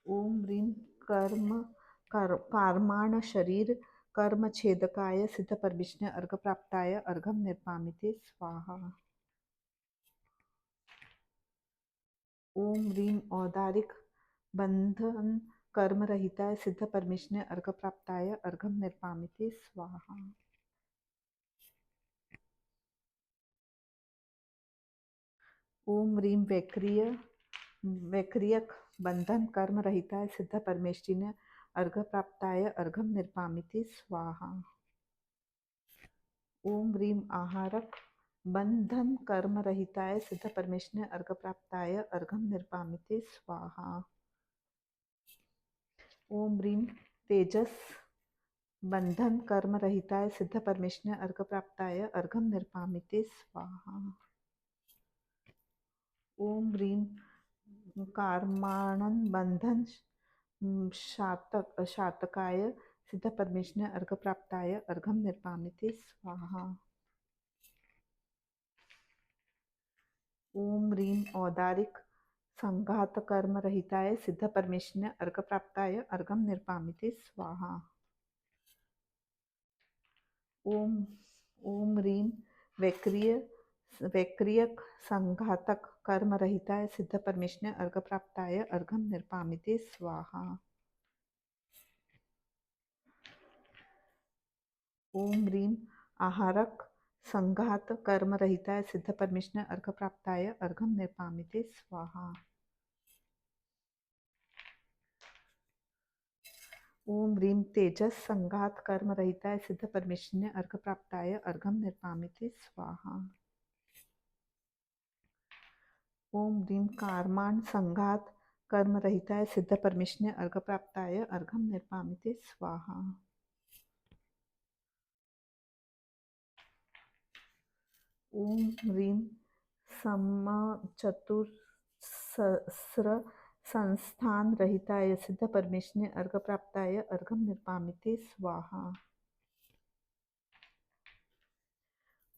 ओम ह्रीं कार्माण शरीर कर्म छेदकाय सिद्ध परमेश्वरिने अर्घप्राप्ताय अर्घम निर्पामिते स्वाहा। ओम ह्रीं औदारिक बंधन कर्म रहिताय सिद्ध परमेश्वरिने अर्घप्राप्ताय अर्घम निर्पामिते स्वाहा। ओम ह्रीं वैक्रियक बंधन कर्म रहिताय सिद्ध परमेश्वरिने अर्घप्राप्ताय अर्घम निर्पामिते स्वाहा। ओम ह्रीं आहारक बंधन कर्म रहिताय सिद्ध परमेश्वरिने अर्घप्राप्ताय अर्घम निर्पामिते स्वाहा। ओम ह्रीं तेजस बंधन कर्म रहिताय सिद्ध परमेश्वरिने अर्घप्राप्ताय अर्घम निर्पामिते स्वाहा। ओम ह्रीं कार्माणन बंधन शातकाय सिद्ध परमेश्वरिने अर्घप्राप्ताय अर्घम निर्पामिते स्वाहा। ओम ह्रीं औदारिक संघात कर्म रहिताय सिद्ध परमेश्वरिने अर्घप्राप्ताय अर्घम निर्पामिते स्वाहा। ओम ह्रीं वैक्रियक संघातक कर्म रहिताय सिद्ध परमेश्वरिने अर्घप्राप्ताय अर्घम निर्पामिते स्वाहा। ओम ह्रीं आहारक संघात कर्म रहिताय सिद्ध परमेश्वरिने अर्घप्राप्ताय अर्घम निर्पामिते स्वाहा। ओम ह्रीं तेजस संघात कर्म रहिताय सिद्ध परमेश्वरिने अर्घप्राप्ताय अर्घम निर्पामिते स्वाहा। ओम ह्रीं कार्माण संघात कर्म रहिताय सिद्ध परमेश्वरिने अर्घप्राप्ताय अर्घम निर्पामिते स्वाहा। ओम ह्रीं समचतुस्र संस्थान रहिताय सिद्ध परमेश्वरिने अर्घप्राप्ताय अर्घम निर्पामिते स्वाहा।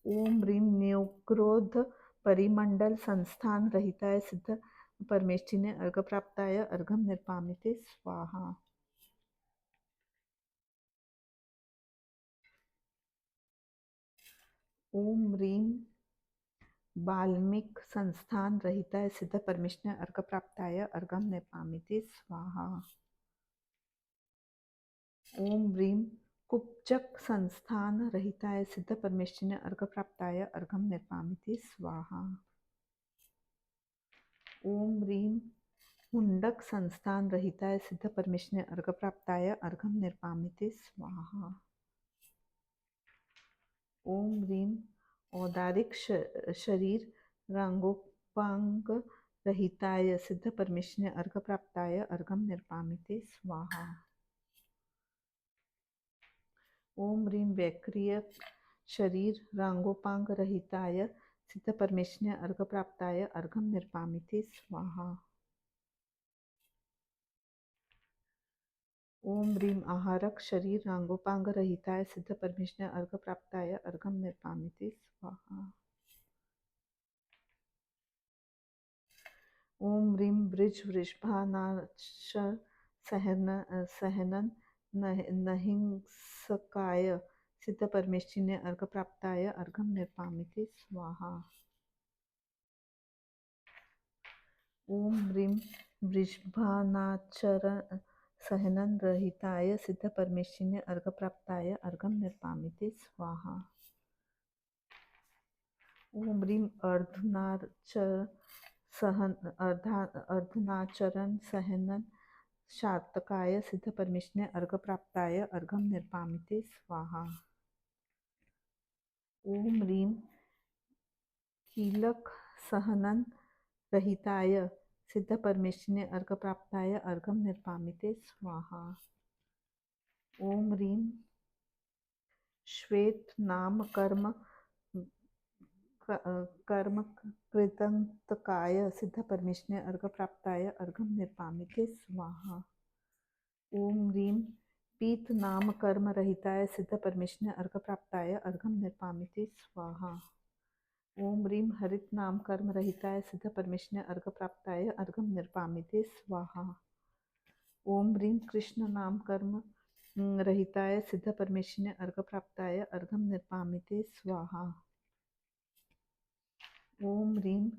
ओम ह्रीं न्योक्रोध परिमंडल संस्थान रहिताय सिद्ध परमेश्वरिने अर्घप्राप्ताय अर्घम निर्पामिते स्वाहा। ओम ह्रीं वाल्मीक संस्थान रहिताय सिद्ध परमेष्ण अर्घ प्राप्ताय अर्घम निर्मामिति स्वाहा। ओम ह्रीं कुब्जक संस्थान रहिताय सिद्ध परमेष्ण अर्घ प्राप्ताय अर्घम निर्मामिति स्वाहा। ओम ह्रीं मुंडक संस्थान रहिताय सिद्ध परमेष्ण अर्घ प्राप्ताय अर्घम निर्मामिति स्वाहा। ओम ह्रीं औदारिक शरीर रांगोपांग रहिताय सिद्ध परमेष्ण अर्घ प्राप्ताय अर्घम निर्मामिति स्वाहा। ओम ह्रीं वैक्रिय शरीर रांगोपांग रहिताय सिद्ध परमेष्ण अर्घ प्राप्ताय अर्घम निर्मामिति स्वाहा। ओम ह्रीं आहारक शरीर रांगोपांग रहिताय सिद्ध परमेष्ण अर्घ प्राप्ताय अर्घम निर्मामिति स्वाहा। ओम ह्रीं वृज वृषभानाक्ष सहनन नहिंसकाय सिद्ध परमेष्ठिन्य अर्घ प्राप्ताय अर्घम निर्मामिति स्वाहा। ओम ह्रीं वृषभानाचरण सहनन रहिताय सिद्ध परमेष्ठिन्य अर्घ प्राप्ताय अर्घम निर्मामिति स्वाहा। ओम ह्रीं अर्धनाचरण सहनन शातकाय सिद्ध परमेष्ठिन्य अर्घ प्राप्ताय अर्घम निर्मामिति स्वाहा। ओम ह्रीं कीलक सहनन रहिताय सिद्ध परमेष्ठिन्य अर्घ प्राप्ताय अर्घम निर्मामिति स्वाहा। ओम ह्रीं श्वेत नाम कर्म कृतंतकाय सिद्ध परमेष्ठिन्य अर्घ प्राप्ताय अर्घम निर्मामिति स्वाहा। ओम ह्रीं पीत नाम कर्म रहिताय सिद्ध परमेष्ठिन्य अर्घ प्राप्ताय अर्घम निर्मामिति स्वाहा। ओम ह्रीं हरित नाम कर्म रहिताय सिद्ध परमेष्ठिन्य अर्घ प्राप्ताय अर्घम निर्मामिति स्वाहा। ओम ह्रीं कृष्ण नाम कर्म रहिताय सिद्ध परमेष्ठिन्य अर्घ प्राप्ताय अर्घम निर्मामिति स्वाहा। ओम ह्रीं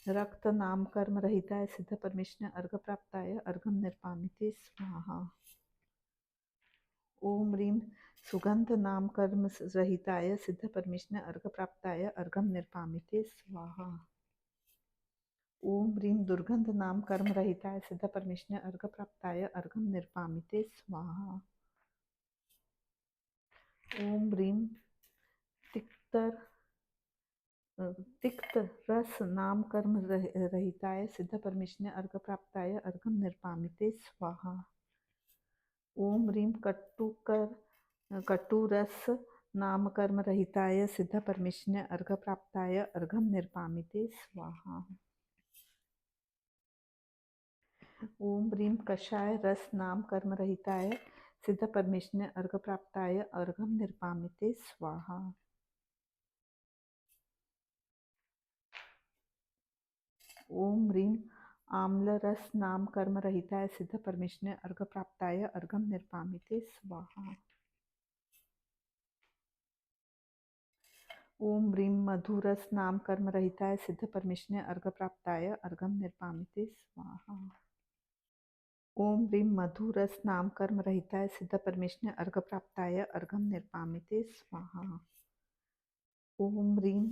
रक्त नाम कर्म रहिताय सिद्ध परमेष्ठिन्य अर्घ प्राप्ताय अर्घम निर्मामिति स्वाहा। ओम ह्रीं सुगंध नाम कर्म रहिताय सिद्ध परमेष्ठिन्य अर्घ प्राप्ताय अर्घम निर्मामिति स्वाहा। ओम ह्रीं दुर्गंध नाम कर्म रहिताय सिद्ध परमेष्ठिन्य अर्घ प्राप्ताय अर्घम निर्मामिति स्वाहा। ओम ह्रीं तिक्त रस नाम कर्म रहिताय सिद्ध परमेष्ठिन्य अर्घ प्राप्ताय अर्घम निर्मामिति स्वाहा। ओम ह्रीं कटु रस नाम कर्म रहिताय सिद्ध परमेष्ठिन्य अर्घ प्राप्ताय अर्घम निर्मामिति स्वाहा। ओम ह्रीं कषाय रस नाम कर्म रहिताय सिद्ध परमेष्ठिन्य अर्घ प्राप्ताय अर्घम निर्मामिति स्वाहा। ओम ह्रीं आम्ल रस नाम कर्म रहिताय सिद्ध परमेष्ठिन्य अर्घ प्राप्ताय अर्घम निर्मामिति स्वाहा। ओम ह्रीं मधुरस नाम कर्म रहिताय सिद्ध परमेष्ठिन्य अर्घ प्राप्ताय अर्घम निर्मामिति स्वाहा। ओम ह्रीं मधुरस नाम कर्म रहिताय सिद्ध परमेष्ठिन्य अर्घ प्राप्ताय अर्घम निर्मामिति स्वाहा। ओम ह्रीं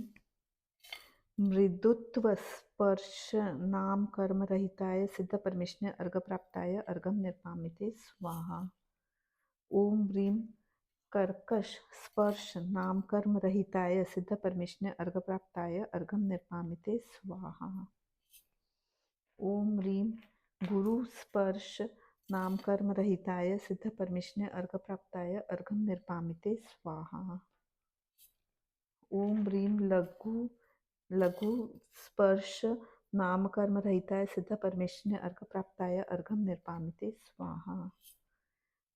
मृदुत्व स्पर्श नाम कर्म रहिताय सिद्ध परमेष्ठिन्य अर्घ प्राप्ताय अर्घम निर्मामिति स्वाहा। ओम ह्रीं कर्कश स्पर्श नाम कर्म रहिताय सिद्ध परमेष्ठिन्य अर्घ प्राप्ताय अर्घम निर्मामिति स्वाहा। ओम ह्रीं गुरु स्पर्श नाम कर्म रहिताय सिद्ध परमेष्ठिन्य अर्घ प्राप्ताय अर्घम निर्मामिति स्वाहा। ओम ह्रीं लघु स्पर्श नाम कर्म रहिताय सिद्ध परमेष्ठिन्य अर्घ प्राप्ताय अर्घम निर्मामिति स्वाहा।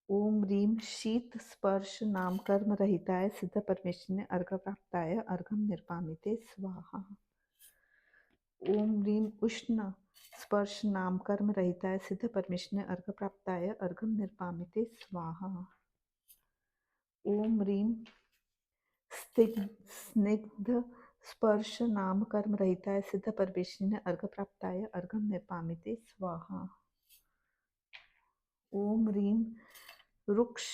ओम ह्रीं शीत स्पर्श नाम कर्म रहिताय सिद्ध परमेष्ठिन्य अर्घ प्राप्ताय अर्घम निर्मामिति स्वाहा। ओम ह्रीं उष्ण स्पर्श नाम कर्म रहिताय सिद्ध परमेष्ठिन्य अर्घ प्राप्ताय अर्घम निर्मामिति स्वाहा। ओम ह्रीं स्निग्ध स्पर्श नाम कर्म रहिताय सिद्ध परमेश्वरिने अर्घ प्राप्ताय अर्घम निर्पामिते स्वाहा। ओम ह्रीं रुक्ष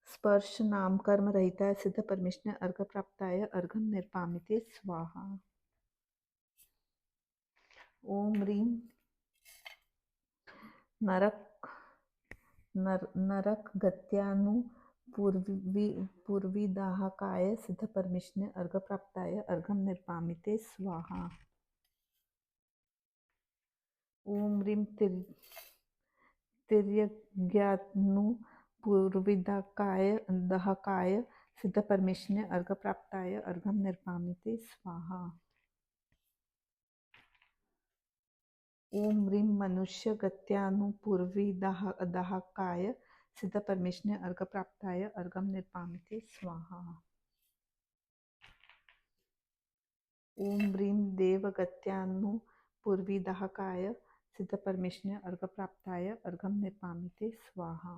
स्पर्श नाम कर्म रहिताय सिद्ध परमेश्वरिने अर्घ प्राप्ताय अर्घम निर्पामिते स्वाहा। ओम ह्रीं नरक गत्यानु पूर्वीदाहकाय सिद्ध परमेश्वरिने अर्घ प्राप्ताय अर्घम निर्पामिते स्वाहा। ओम ह्रीं तिर्यज्ञानु पूर्वीदहकाय सिद्ध परमेश्वरिने अर्घ प्राप्ताय अर्घम निर्पामिते स्वाहा। ओम ह्रीं मनुष्य गत्यानु पूर्वीदहकाय सिद्ध परमेश्वरिने अर्घ प्राप्ताय अर्घम निर्पामिते स्वाहा। ओम ह्रीं देवगत्यानु पूर्वीदहकाय सिद्ध परमेश्वरिने अर्घ प्राप्ताय अर्घम निर्पामिते स्वाहा।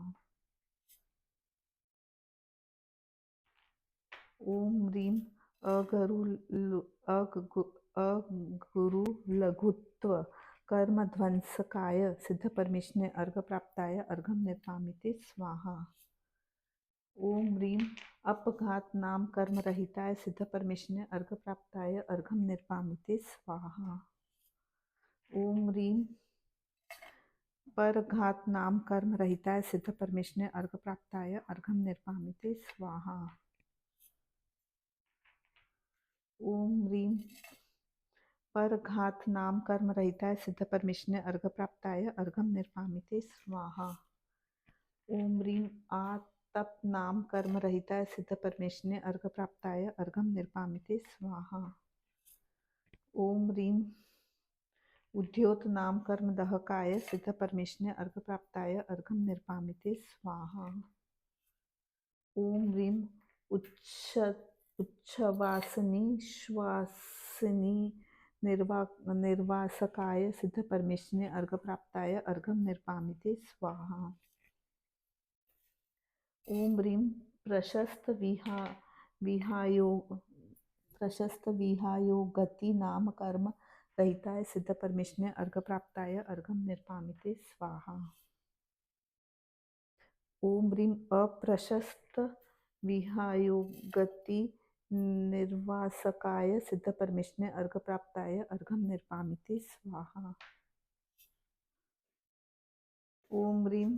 ओम ह्रीं अगुरु लघुत्व कर्म ध्वंसकाय सिद्ध परमेश्वरिने अर्घ प्राप्ताय अर्घम निर्पामिते स्वाहा। ओम ह्रीं अपघात नाम कर्म रहिताय सिद्ध परमेश्वरिने अर्घ प्राप्ताय अर्घम निर्पामिते स्वाहा। ओम ह्रीं परघात नाम कर्म रहिताय सिद्ध परमेश्वरिने अर्घ प्राप्ताय अर्घम निर्पामिते स्वाहा। ओम ह्रीं परघात नाम कर्म रहिताय सिद्ध परमेश्वरिने अर्घ प्राप्ताय अर्घम निर्पामिते स्वाहा। ओम ह्रीं आतप नाम कर्म रहिताय सिद्ध परमेश्वरिने अर्घ प्राप्ताय अर्घम निर्पामिते स्वाहा। ओम ह्रीं उद्योत नाम कर्म दहकाय सिद्ध परमेश्वरिने अर्घ प्राप्ताय अर्घम निर्पामिते स्वाहा। ओम ह्रीं उच्छ्वासिनी श्वासिनी निर्वासकाय सिद्ध परमेश्वरिने अर्घ प्राप्ताय अर्घम निर्पामिते स्वाहा। ओम ह्रीं प्रशस्त विहायोगति नाम कर्म रहिताय सिद्ध परमेश्वरिने अर्घ प्राप्ताय अर्घम निर्पामिते स्वाहा। ओम ह्रीं अप्रशस्त विहायोगति निर्वासकाय सिद्ध परमेश्वरिने अर्घ प्राप्ताय अर्घम निर्पामिते स्वाहा। ओम ह्रीं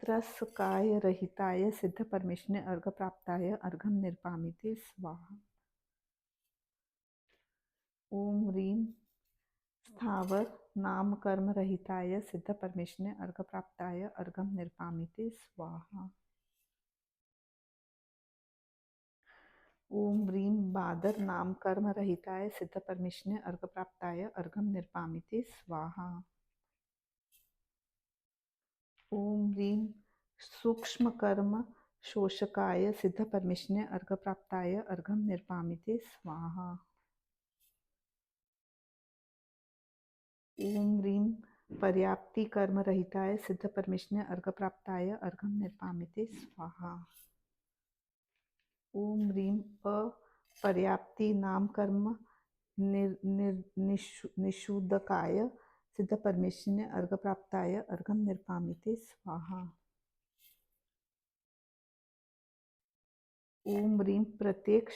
त्रस्काय रहिताय सिद्ध परमेश्वरिने अर्घ प्राप्ताय अर्घम निर्पामिते स्वाहा। ओम ह्रीं स्थावर नाम कर्म रहिताय सिद्ध परमेश्वरिने अर्घ प्राप्ताय अर्घम निर्पामिते स्वाहा। ओम ह्रीं बादर नाम कर्म रहिताय सिद्ध परमेश्वरिने अर्घ प्राप्ताय अर्घम निर्पामिते स्वाहा। ओम ह्रीं सूक्ष्म कर्म शोषकाय सिद्ध परमेश्वरिने अर्घ प्राप्ताय अर्घम निर्पामिते स्वाहा। ओम ह्रीं पर्याप्ति कर्म रहिताय सिद्ध परमेश्वरिने अर्घ प्राप्ताय अर्घम निर्पामिते स्वाहा। ओम ह्रीं अपर्याप्ति नाम कर्म निषूदकाय सिद्ध परमेश्वरिने अर्घ प्राप्ताय अर्घम निर्पामिते स्वाहा। ओम ह्रीं प्रत्येक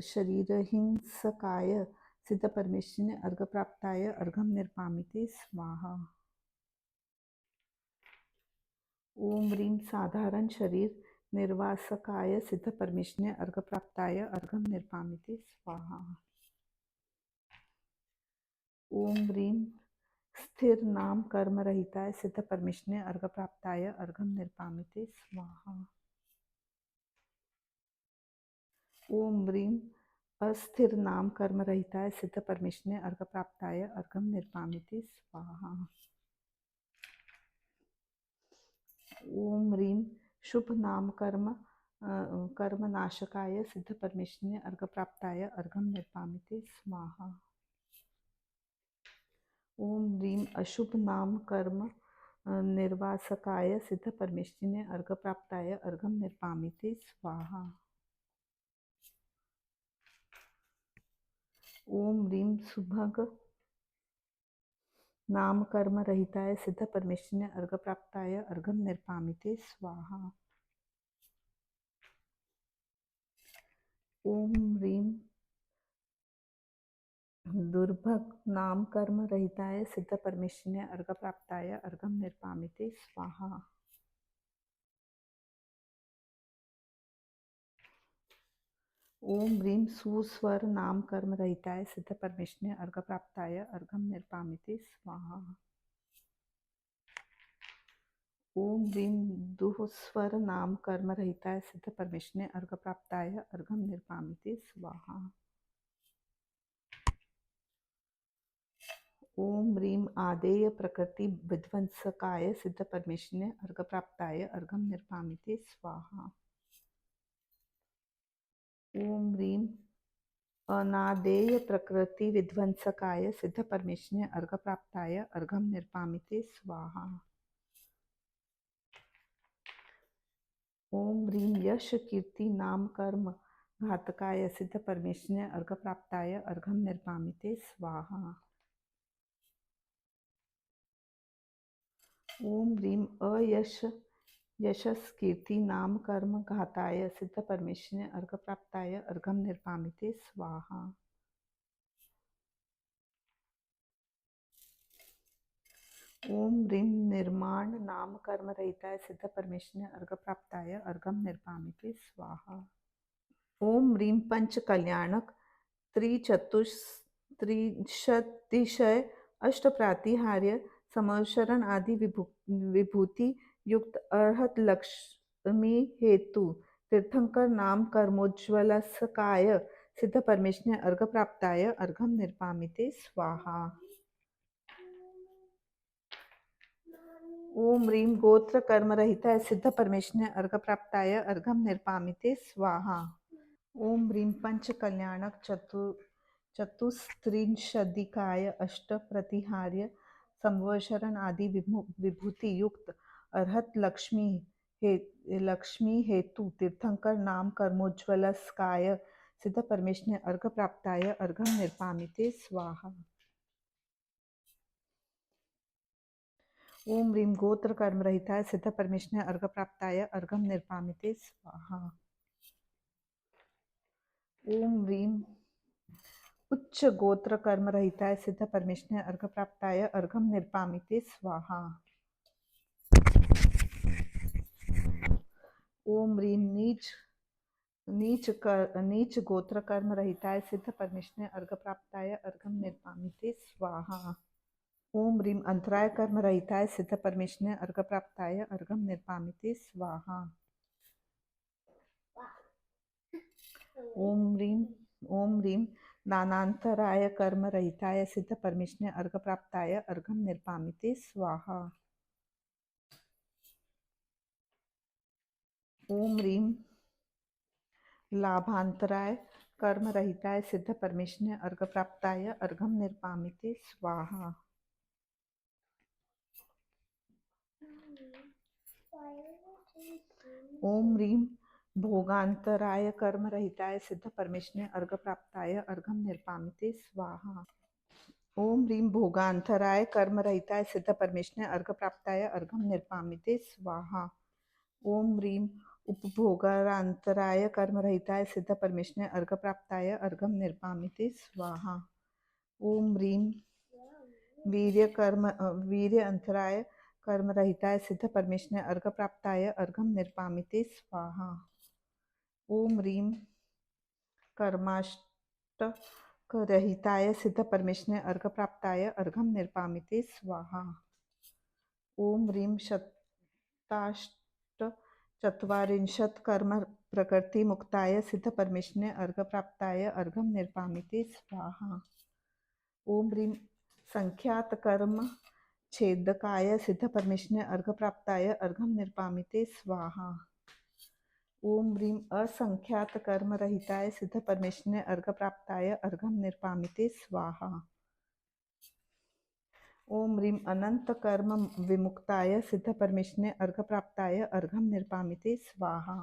शरीरहिंसकाय सिद्ध परमेश्वरिने अर्घ प्राप्ताय अर्घम निर्पामिते स्वाहा। ओम ह्रीं साधारण शरीर निर्वासकाय सिद्ध परमेश्वरिने अर्घ प्राप्ताय अर्घम निर्पामिते स्वाहा। ओम ह्रीं स्थिर नाम कर्म रहिताय सिद्ध परमेश्वरिने अर्घ प्राप्ताय अर्घम निर्पामिते स्वाहा। ओम ह्रीं अस्थिर नाम कर्म रहिताय सिद्ध परमेश्वरिने अर्घ प्राप्ताय अर्घम निर्पामिते स्वाहा। ओम ह्रीं शुभ नाम कर्म नाशकाय सिद्ध परमेश्वरिने अर्घ प्राप्ताय अर्घम निर्पामिते स्वाहा। ओम ह्रीं अशुभ नाम कर्म निर्वासकाय सिद्धपरमेष्ठिने अर्घप्राप्ताय अर्घं निर्पामिते स्वाहा। ओम ह्रीं सुभग नाम कर्म रहिताय सिद्धपरमेष्ठिने अर्घप्राप्ताय अर्घं निर्पामिते स्वाहा। ओम ह्रीं दुर्भग नाम कर्म रहिताय सिद्धपरमेष्ठिने अर्घप्राप्ताय अर्घं निर्पामिते स्वाहा। ओम ह्रीं सुस्वर नाम कर्म रहिताय सिद्धपरमेष्ठिने अर्घप्राप्ताय अर्घं निर्पामिते स्वाहा। ओम ह्रीं दुःस्वर नाम कर्म रहिताय सिद्धपरमेष्ठिने अर्घप्राप्ताय अर्घं निर्पामिते स्वाहा। ओम ह्रीं आदेय प्रकृति विध्वंसकाय सिद्धपरमेष्ठिने अर्घप्राप्ताय अर्घं निर्पामिते स्वाहा। ओम ह्रीं अनादेय प्रकृति विध्वंसकाय सिद्धपरमेष्ठिने अर्घप्राप्ताय अर्घं निर्पामिते स्वाहा। ओम ह्रीं यश कीर्ति नाम कर्म घातकाय सिद्धपरमेष्ठिने अर्घप्राप्ताय अर्घं निर्पामिते स्वाहा। ओम ह्रीं यशस कीर्ति नाम कर्म घाताय सिद्धपरमेष्ठिने अर्घप्राप्ताय अर्घं निर्पामिते स्वाहा। ओम ह्रीं निर्माण नाम कर्म रहिताय सिद्धपरमेष्ठिने अर्घप्राप्ताय अर्घं निर्पामिते स्वाहा। ओम ह्रीं पंच कल्याणक त्रिशतिशय अष्ट प्रातिहार्य समवशरण आदि विभूति युक्त अर्हत लक्ष्मी हेतु तीर्थंकर नाम कर्मोज्ज्वलस्काय सिद्धपरमेष्ठिने अर्घप्राप्ताय अर्घं निर्पामिते स्वाहा। ओम ह्रीं गोत्र कर्म रहिताय सिद्धपरमेष्ठिने अर्घप्राप्ताय अर्घं निर्पामिते स्वाहा। ओम ह्रीं पंच कल्याणक चतुस्त्रिंशदिकाय अष्ट प्रतिहार्य संवशरण आदि विभूति युक्त अर्हत लक्ष्मी हेतु तीर्थंकर नाम कर्मोज्ज्वलस्काय सिद्धपरमेष्ठिने अर्घप्राप्ताय अर्घं निर्पामिते स्वाहा। ओम ह्रीं गोत्र कर्म रहिताय सिद्धपरमेष्ठिने अर्घप्राप्ताय अर्घं निर्पामिते स्वाहा। ओम ह्रीं उच्च गोत्र कर्म रहिताय सिद्धपरमेष्ठिने अर्घप्राप्ताय अर्घं निर्पामिते स्वाहा। ओम ह्रीं नीच गोत्र कर्म रहिताय सिद्धपरमेष्ठिने अर्घप्राप्ताय अर्घं निर्पामिते स्वाहा। ओम ह्रीं अंतराय कर्म रहिताय सिद्धपरमेष्ठिने अर्घप्राप्ताय अर्घं निर्पामिते स्वाहा। ओम ह्रीं नानांतराय कर्म रहिताय सिद्धपरमेष्ठिने अर्घप्राप्ताय अर्घं निर्पामिते स्वाहा। ओम ह्रीं लाभांतराय कर्म रहिताय सिद्धपरमेष्ठिने अर्घप्राप्ताय अर्घं निर्पामिते स्वाहा। ओम ह्रीं भोगांतराय कर्म रहिताय सिद्धपरमेष्ठिने अर्घप्राप्ताय अर्घं निर्पामिते स्वाहा। ओम ह्रीं भोगांतराय कर्म रहिताय सिद्धपरमेष्ठिने अर्घप्राप्ताय अर्घं निर्पामिते स्वाहा। ओम ह्रीं उपभोगांतराय कर्म रहिताय सिद्धपरमेष्ठिने अर्घप्राप्ताय अर्घं निर्पामिते स्वाहा। ओम ह्रीं वीर्य अंतराय कर्म रहिताय सिद्धपरमेष्ठिने अर्घप्राप्ताय अर्घं निर्पामिते स्वाहा। ओम ह्रीं कर्माष्टक रहिताय सिद्धपरमेष्ठिने अर्घप्राप्ताय अर्घं निर्पामिते स्वाहा। ओम ह्रीं चत्वारिंशत् कर्म प्रकृति मुक्ताय सिद्धपरमेष्ठिने अर्घप्राप्ताय अर्घं निर्पामिते स्वाहा। ओम ह्रीं संख्यात कर्म छेदकाय सिद्धपरमेष्ठिने अर्घप्राप्ताय अर्घं निर्पामिते स्वाहा। ओम ह्रीं असंख्यात कर्म रहिताय सिद्धपरमेष्ठिने अर्घप्राप्ताय अर्घं निर्पामिते स्वाहा। ओम ह्रीं अनंत कर्म विमुक्ताय सिद्ध परमेश्वने अर्घप्राप्ताय अर्घम निर्पामिते स्वाहा।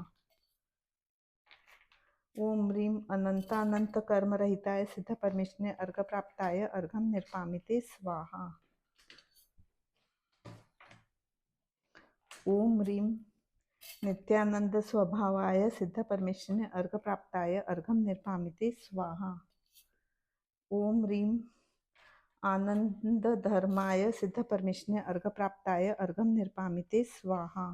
ओम ह्रीं अनंतानंत कर्म रहिताय सिद्ध परमेश्वने अर्घप्राप्ताय अर्घम निर्पामिते स्वाहा। ओम ह्रीं नित्यानंद स्वभावाय सिद्ध परमेश्वरने अर्घप्राप्ताय अर्घम निर्पामिते स्वाहा। ओम ह्रीं आनंद धर्माय सिद्ध परमेश्वरने अर्घप्राप्ताय अर्घम निर्पामिते स्वाहा।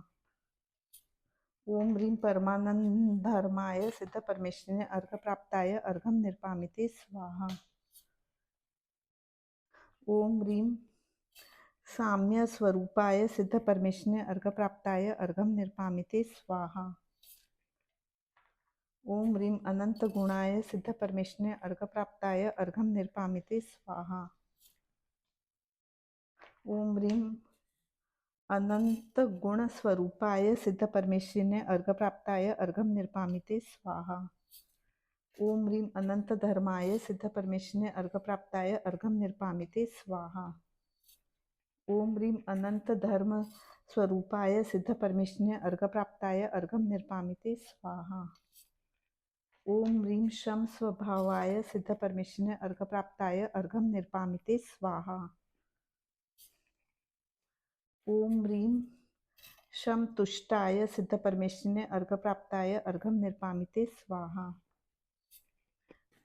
ओम ह्रीं परमानंद धर्माय सिद्ध परमेश्वरने अर्घप्राप्ताय अर्घम निर्पामिते स्वाहा। ओम ह्रीं साम्य स्वरूपाय सिद्ध परमेश्वरने अर्घप्राप्ताय अर्घम निर्पामिते स्वाहा। ओम ह्रीं अनंत गुणाय सिद्ध परमेश्वरने अर्घप्राप्ताय अर्घम निर्पामिते स्वाहा। ओम ह्रीं अनंत गुण स्वरूपाय सिद्ध परमेश्वरने अर्घप्राप्ताय अर्घम निर्पामिते स्वाहा। ओम ह्रीं अनंत धर्माय सिद्ध परमेश्वरने अर्घप्राप्ताय अर्घम निर्पामिते स्वाहा। ओम ह्रीं अनंत धर्म स्वरूपाय सिद्ध परमेश्वरने अर्घप्राप्ताय अर्घम निर्पामिते स्वाहा। ओम ह्रीं शम स्वभावाय सिद्ध परमेश्वरने अर्घप्राप्ताय अर्घम निर्पामिते स्वाहा। ओम ह्रीं शम तुष्टाय सिद्ध परमेश्वरने अर्घप्राप्ताय अर्घम निर्पामिते स्वाहा।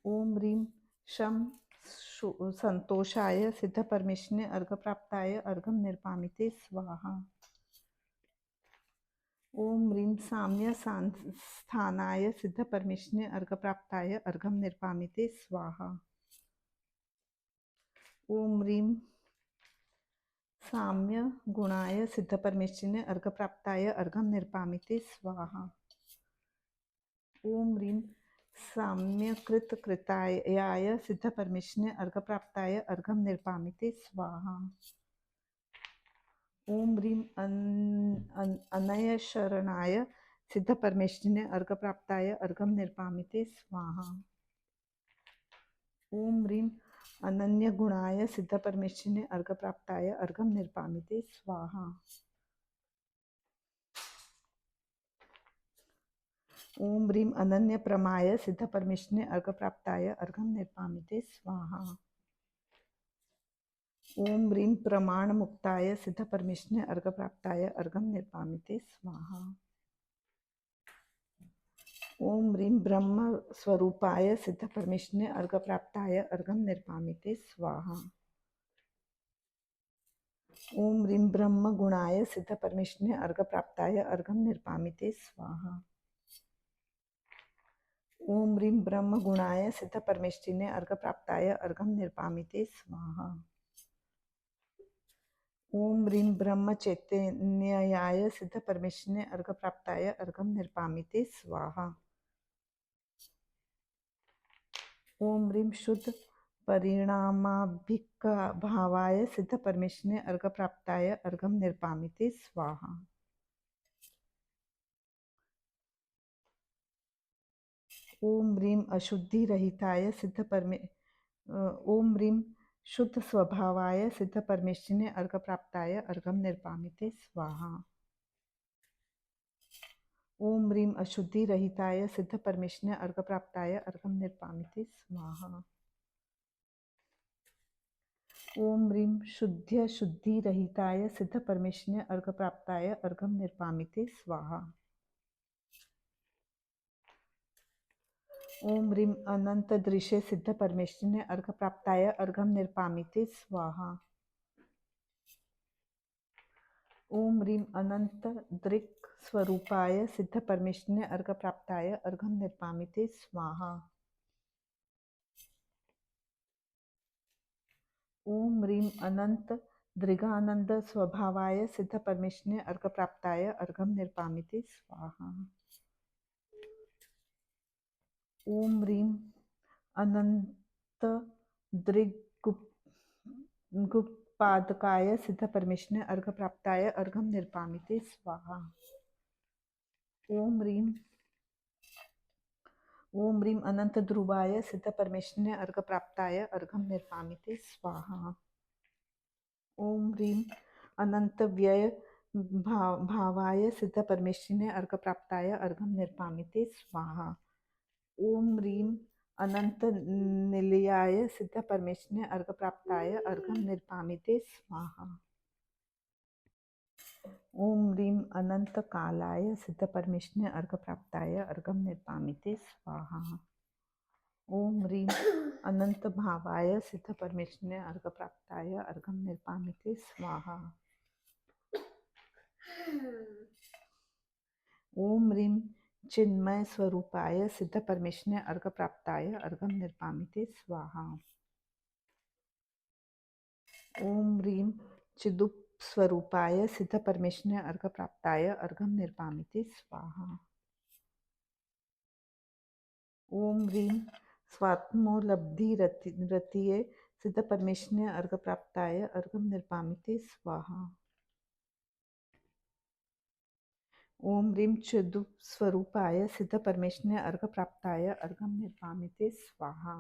ओम ह्रीं शम संतोषाय सिद्ध परमेश्वरने अर्घप्राप्ताय अर्घम निर्पामिते स्वाहा। ओम ह्रीं साम्य स्थानाय सिद्ध परमेश्वरने अर्घप्राप्ताय अर्घम निर्पामिते स्वाहा। ओम ह्रीं साम्य गुणाय सिद्ध परमेश्वरने अर्घप्राप्ताय अर्घम निर्पामिते स्वाहा। ओम ह्रीं साम्यकृत कृतायाय सिद्ध परमेश्वरने अर्घप्राप्ताय अर्घम निर्पामिते स्वाहा। ओम ह्रीं अनय शरणाय सिद्ध परमेश्वरने अर्घप्राप्ताय अर्घम निर्पामिते स्वाहा। ओम ह्रीं अनन्य गुणाय सिद्ध परमेश्वरने अर्घप्राप्ताय अर्घम निर्पामिते स्वाहा। ओम ह्रीं अनन्य प्रमाय सिद्ध परमेश्वरने अर्घप्राप्ताय अर्घम निर्पामिते स्वाहा। ओम ह्रीं प्रमाण मुक्ताय सिद्ध परमेश्वरने अर्घप्राप्ताय अर्घम निर्पामिते स्वाहा। ओम ह्रीं ब्रह्म स्वरूपाय सिद्ध परमेश्वरने अर्घप्राप्ताय अर्घम निर्पामिते स्वाहा। ओम ह्रीं ब्रह्म गुणाय सिद्ध परमेश्वरने अर्घप्राप्ताय अर्घम निर्पामिते स्वाहा। ओम ह्रीं ब्रह्म गुणाय सिद्ध परमेश्वरने अर्घप्राप्ताय अर्घम निर्पामिते स्वाहा। ओम ह्रीं ब्रह्म चैतन्याय सिद्ध परमेश्वरने अर्घप्राप्ताय अर्घम निर्पामिते स्वाहा। ओम ह्रीं शुद्ध परिणामाभिक भावाय सिद्ध परमेश्वरने अर्घप्राप्ताय अर्घम निर्पामिते स्वाहा। ओम ह्रीं अशुद्धि रहिताय सिद्ध ओम ह्रीं शुद्ध स्वभावाय सिद्ध परमेश्वरने अर्घप्राप्ताय अर्घम निर्पामिते स्वाहा। ओम ह्रीं अशुद्धि रहिताय सिद्ध परमेश्वरने अर्घप्राप्ताय अर्घम निर्पामिते स्वाहा। ओम ह्रीं शुद्ध शुद्धि रहिताय सिद्ध परमेश्वरने अर्घप्राप्ताय अर्घम निर्पामिते स्वाहा। ओम ह्रीं अनंत दृश्य सिद्ध परमेश्वरने अर्घप्राप्ताय अर्घम निर्पामिते स्वाहा। ओम ह्रीं अनंत दृक् स्वरूपाय सिद्ध परमेश्वरने अर्घप्राप्ताय अर्घम निर्पामिते स्वाहा। ओम ह्रीं अनंत दृगानंद स्वभावाय सिद्ध परमेश्वरने अर्घप्राप्ताय अर्घम निर्पामिते स्वाहा। ओम ह्रीं अनंत दृग्गुप्तपादकाय सिद्ध परमेश्वरने अर्घप्राप्ताय अर्घम निर्पामिते स्वाहा। ओम ह्रीं अनंत ध्रुवाय सिद्ध परमेश्वरने अर्घप्राप्ताय अर्घम निर्पामिते स्वाहा। ओम ह्रीं अनंत व्यय भावाय सिद्ध परमेश्वरिने अर्घ प्राप्ताय अर्घम निर्पामिते स्वाहा। ओम ह्रीं अनंत निलयाय सिद्ध परमेश्वरिने अर्घ प्राप्ताय अर्घम निर्पामिते स्वाहा। ओम ह्रीं अनंत कालाय सिद्ध परमेश्वरिने अर्घ प्राप्ताय अर्घम निर्पामिते स्वाहा। ओम ह्रीं अनंत भावाय सिद्ध परमेश्वरिने अर्घ प्राप्ताय अर्घम निर्पामिते स्वाहा। ओम ह्रीं चिन्मय स्वरूपाय सिद्ध परमेश्वरिने अर्घ प्राप्ताय अर्घम निर्पामिते स्वाहा। ओम ह्रीं चिदुप स्वरूपाय सिद्ध परमेश्वरिने अर्घ प्राप्ताय अर्घम निर्पामिते स्वाहा। ओम ह्रीं स्वात्मोलब्धिरतिये सिद्ध परमेश्वरिने अर्घ प्राप्ताय अर्घम निर्पामिते स्वाहा। ओम ह्रीं चिदुप स्वरूपाय सिद्ध परमेश्वरिने अर्घ प्राप्ताय अर्घम निर्पामिते स्वाहा।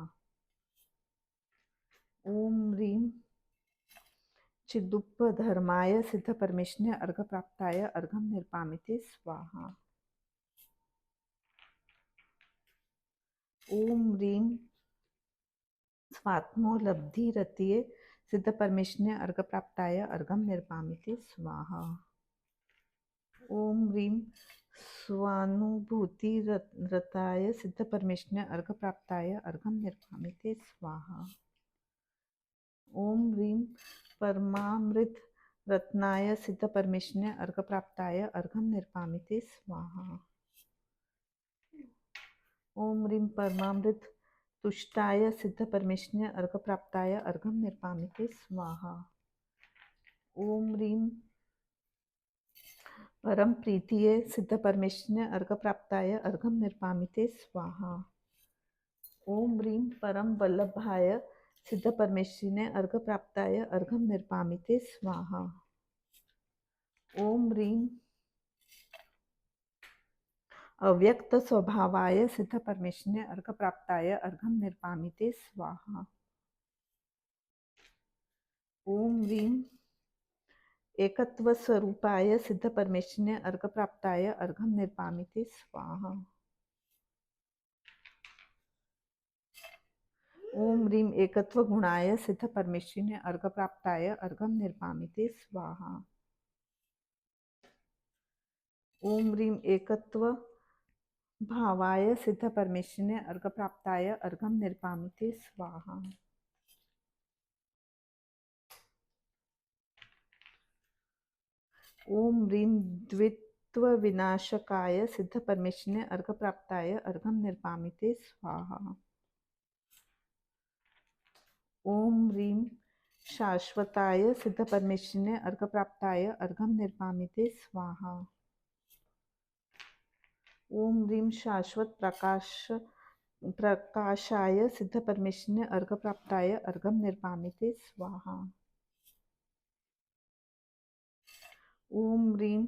ओम ह्रीं चिदुप धर्माय सिद्ध परमेश्वरिने अर्घ प्राप्ताय अर्घम निर्पामिते स्वाहा। ओम ह्रीं स्वात्मोलब्धिरतिये सिद्ध परमेश्वरिने अर्घ प्राप्ताय अर्घम निर्पामिते स्वाहा। ओम ह्रीं स्वानुभूतिरताय सिद्ध परमेश्वरिने अर्घ प्राप्ताय अर्घम निर्पामिते स्वाहा। ओम ह्रीं परमामृत रत्नाय सिद्ध परमेश्वरिने अर्घ प्राप्ताय अर्घम निर्पामिते स्वाहा। ओम ह्रीं परमामृत तुष्टाय सिद्ध परमेश्वरिने अर्घ प्राप्ताय अर्घम निर्पामिते स्वाहा। ओम ह्रीं परम प्रीतिये सिद्ध परमेश्वरिने अर्घ प्राप्ताय अर्घम निर्पामिते स्वाहा। ओम ह्रीं परम वल्लभाय सिद्ध परमेश्वरिने अर्घ प्राप्ताय अर्घम निर्पामिते स्वाहा। ओम ह्रीं अव्यक्त स्वभावाय सिद्ध परमेश्वरिने अर्घ प्राप्ताय अर्घम निर्पामिते स्वाहा। ओम ह्रीं एकत्व स्वरूपाय सिद्ध परमेश्वरिने अर्घ प्राप्ताय अर्घम निर्पामिते स्वाहा। ओम ह्रीं एकत्व गुणाय सिद्ध परमेश्वरिने अर्घ प्राप्ताय अर्घम निर्पामिते स्वाहा। ओम ह्रीं एकत्व भावाय सिद्ध परमेश्वरिने अर्घ प्राप्ताय अर्घम निर्पामिते स्वाहा। ओम ह्रीं द्वित्व विनाशकाय सिद्ध परमेश्वरिने अर्घ प्राप्ताय अर्घम निर्पामिते स्वाहा। ओम ह्रीं शाश्वताय सिद्ध परमेश्वरिने अर्घ प्राप्ताय अर्घम निर्पामिते स्वाहा। ओम ह्रीं शाश्वत प्रकाशाय सिद्ध परमेश्वरिने अर्घ प्राप्ताय अर्घम निर्पामिते स्वाहा। ओम ह्रीं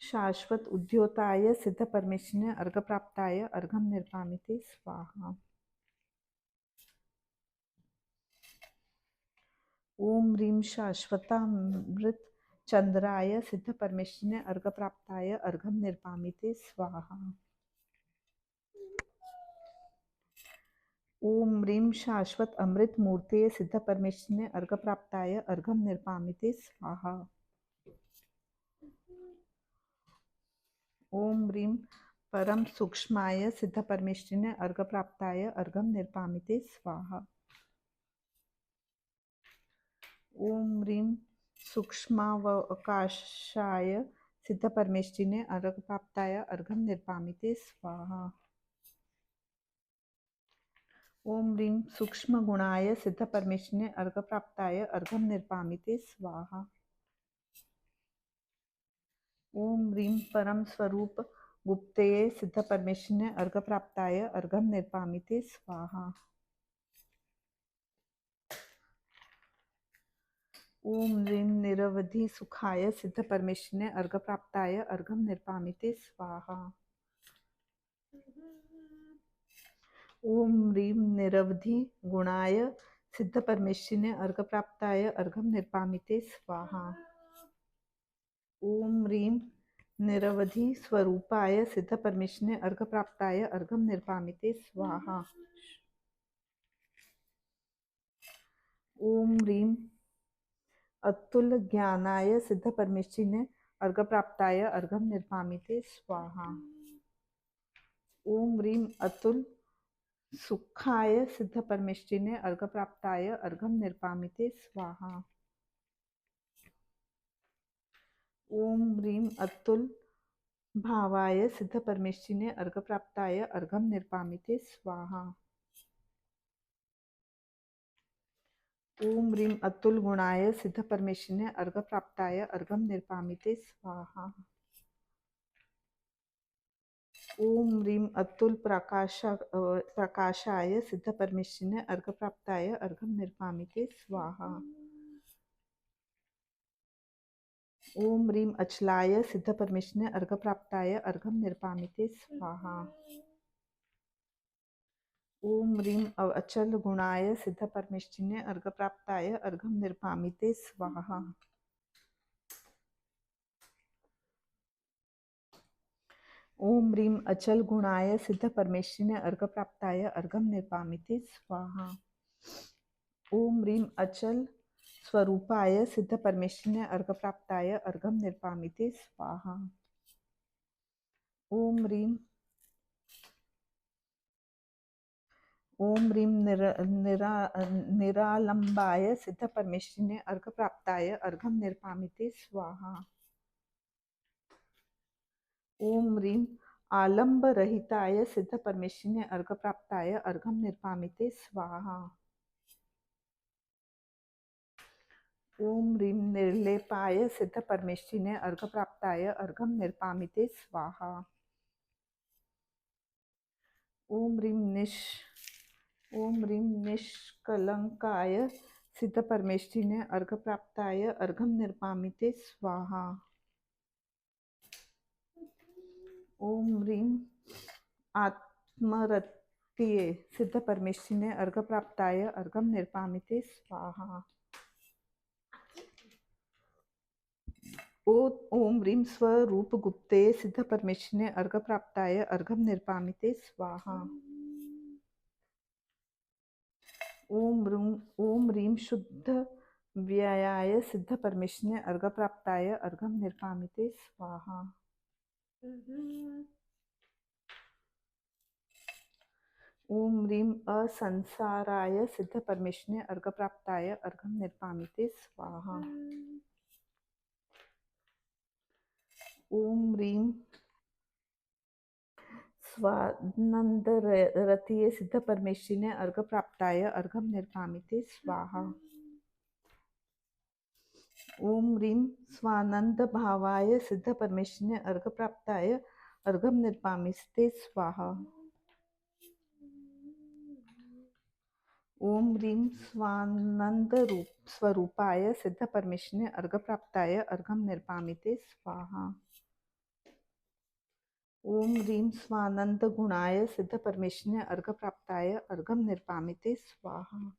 शाश्वत उद्योताय सिद्ध परमेश्वरिने अर्घ प्राप्ताय अर्घम निर्पामिते स्वाहा। ओम ह्रीं शाश्वतामृत चंद्राय सिद्ध परमेश्वरिने अर्घ प्राप्ताय अर्घम निर्पामिते स्वाहा। ओम ह्रीं शाश्वत अमृत मूर्तये सिद्ध परमेश्वरिने अर्घ प्राप्ताय अर्घम निर्पामिते स्वाहा। ओम ह्रीं परम सूक्ष्माय सिद्ध परमेश्वरिने अर्घ प्राप्ताय अर्घम निर्पामिते स्वाहा। ओम ह्रीं सूक्ष्मावकाशाय सिद्ध परमेश्वरिने अर्घ प्राप्ताय अर्घम निर्पामिते स्वाहा। ओम ह्रीं सूक्ष्म गुणाय सिद्ध परमेश्वरिने अर्घ प्राप्ताय अर्घम निर्पामिते स्वाहा। ओम ह्रीं परम स्वरूप गुप्तये सिद्ध परमेश्वरिने अर्घ प्राप्ताय अर्घम निर्पामिते स्वाहा। ओम ह्रीं निरवधि सुखाय सिद्ध परमेश्वरिने अर्घ प्राप्ताय अर्घम निर्पामिते स्वाहा। ओम ह्रीं निरवधि गुणाय सिद्ध परमेष्ठिने अर्घप्राप्ताय अर्घं निर्पामिते स्वाहा। ओम ह्रीं निरवधि स्वरूपाय सिद्ध परमेष्ठिने अर्घप्राप्ताय अर्घं निर्पामिते स्वाहा। ओम ह्रीं अतुल ज्ञानाय सिद्ध परमेष्ठिने अर्घप्राप्ताय अर्घं निर्पामिते स्वाहा। ओम ह्रीं अतुल सुखाय सिद्ध परमेष्ठिने अर्घप्राप्ताय अर्घं निर्पामिते स्वाहा। ओम ह्रीं अतुल भावाय सिद्ध परमेष्ठिने अर्घप्राप्ताय अर्घं निर्पामिते स्वाहा। ओम ह्रीं अतुल गुणाय सिद्ध परमेष्ठिने अर्घप्राप्ताय अर्घं निर्पामिते स्वाहा। ओम ह्रीं अतुल प्रकाशाय सिद्ध परमेष्ठिने अर्घप्राप्ताय अर्घं निर्पामिते स्वाहा। ओम ह्रीं अचलाय सिद्ध परमेष्ठिने अर्घप्राप्ताय अर्घं निर्पामिते स्वाहा। ओम ह्रीं अचल गुणाय सिद्ध परमेष्ठिने अर्घप्राप्ताय अर्घं निर्पामिते स्वाहा। ओम ह्रीं अचल गुणाय सिद्ध परमेष्ठिने अर्घप्राप्ताय अर्घं निर्पामिते स्वाहा। ओम ह्रीं अचल स्वरूपाय सिद्ध परमेष्ठिने अर्घप्राप्ताय अर्घं निर्पामिते स्वाहा। ओम ह्रीं निरालंबाय सिद्ध परमेष्ठिने अर्घप्राप्ताय अर्घं निर्पामिते स्वाहा। ओम ह्रीं आलंब रहिताय सिद्ध परमेष्ठिने अर्घप्राप्ताय अर्घं निर्पामिते स्वाहा। ओम ह्रीं निर्लेपाय सिद्ध परमेष्ठिने अर्घप्राप्ताय अर्घं निर्पामिते स्वाहा। ओम ह्रीं निष्कलंकाय सिद्ध परमेष्ठिने अर्घप्राप्ताय अर्घं निर्पामिते स्वाहा। ओम ह्रीं आत्मरत्ये सिद्ध परमेष्ठिने अर्घप्राप्ताय अर्घं निर्पामिते स्वाहा। ओम ह्रीं स्वरूप गुप्ते सिद्ध परमेष्ठिने अर्घप्राप्ताय अर्घं निर्पामिते स्वाहा। ओम ह्रीं शुद्ध व्ययाय सिद्ध परमेष्ठिने अर्घप्राप्ताय अर्घं निर्पामिते स्वाहा। ओम ह्रीं असंसाराय सिद्ध परमेष्ठिने अर्घप्राप्ताय अर्घं निर्पामिते स्वाहा। ओम ह्रीं स्वानंदरतिये सिद्ध परमेष्ठिने अर्घप्राप्ताय अर्घं निर्पामिते स्वाहा। ओम ह्रीं स्वानंद भावाय सिद्ध परमेष्ठिने अर्घप्राप्ताय अर्घं निर्पामिते स्वाहा। ओम ह्रीं स्वानंद स्वरूपाय सिद्ध परमेष्ठिने अर्घप्राप्ताय अर्घं निर्पामिते स्वाहा। ओम ह्रीं स्वानंद गुणाय सिद्ध परमेष्ठिने अर्घप्राप्ताय अर्घं निर्पामिते स्वाहा।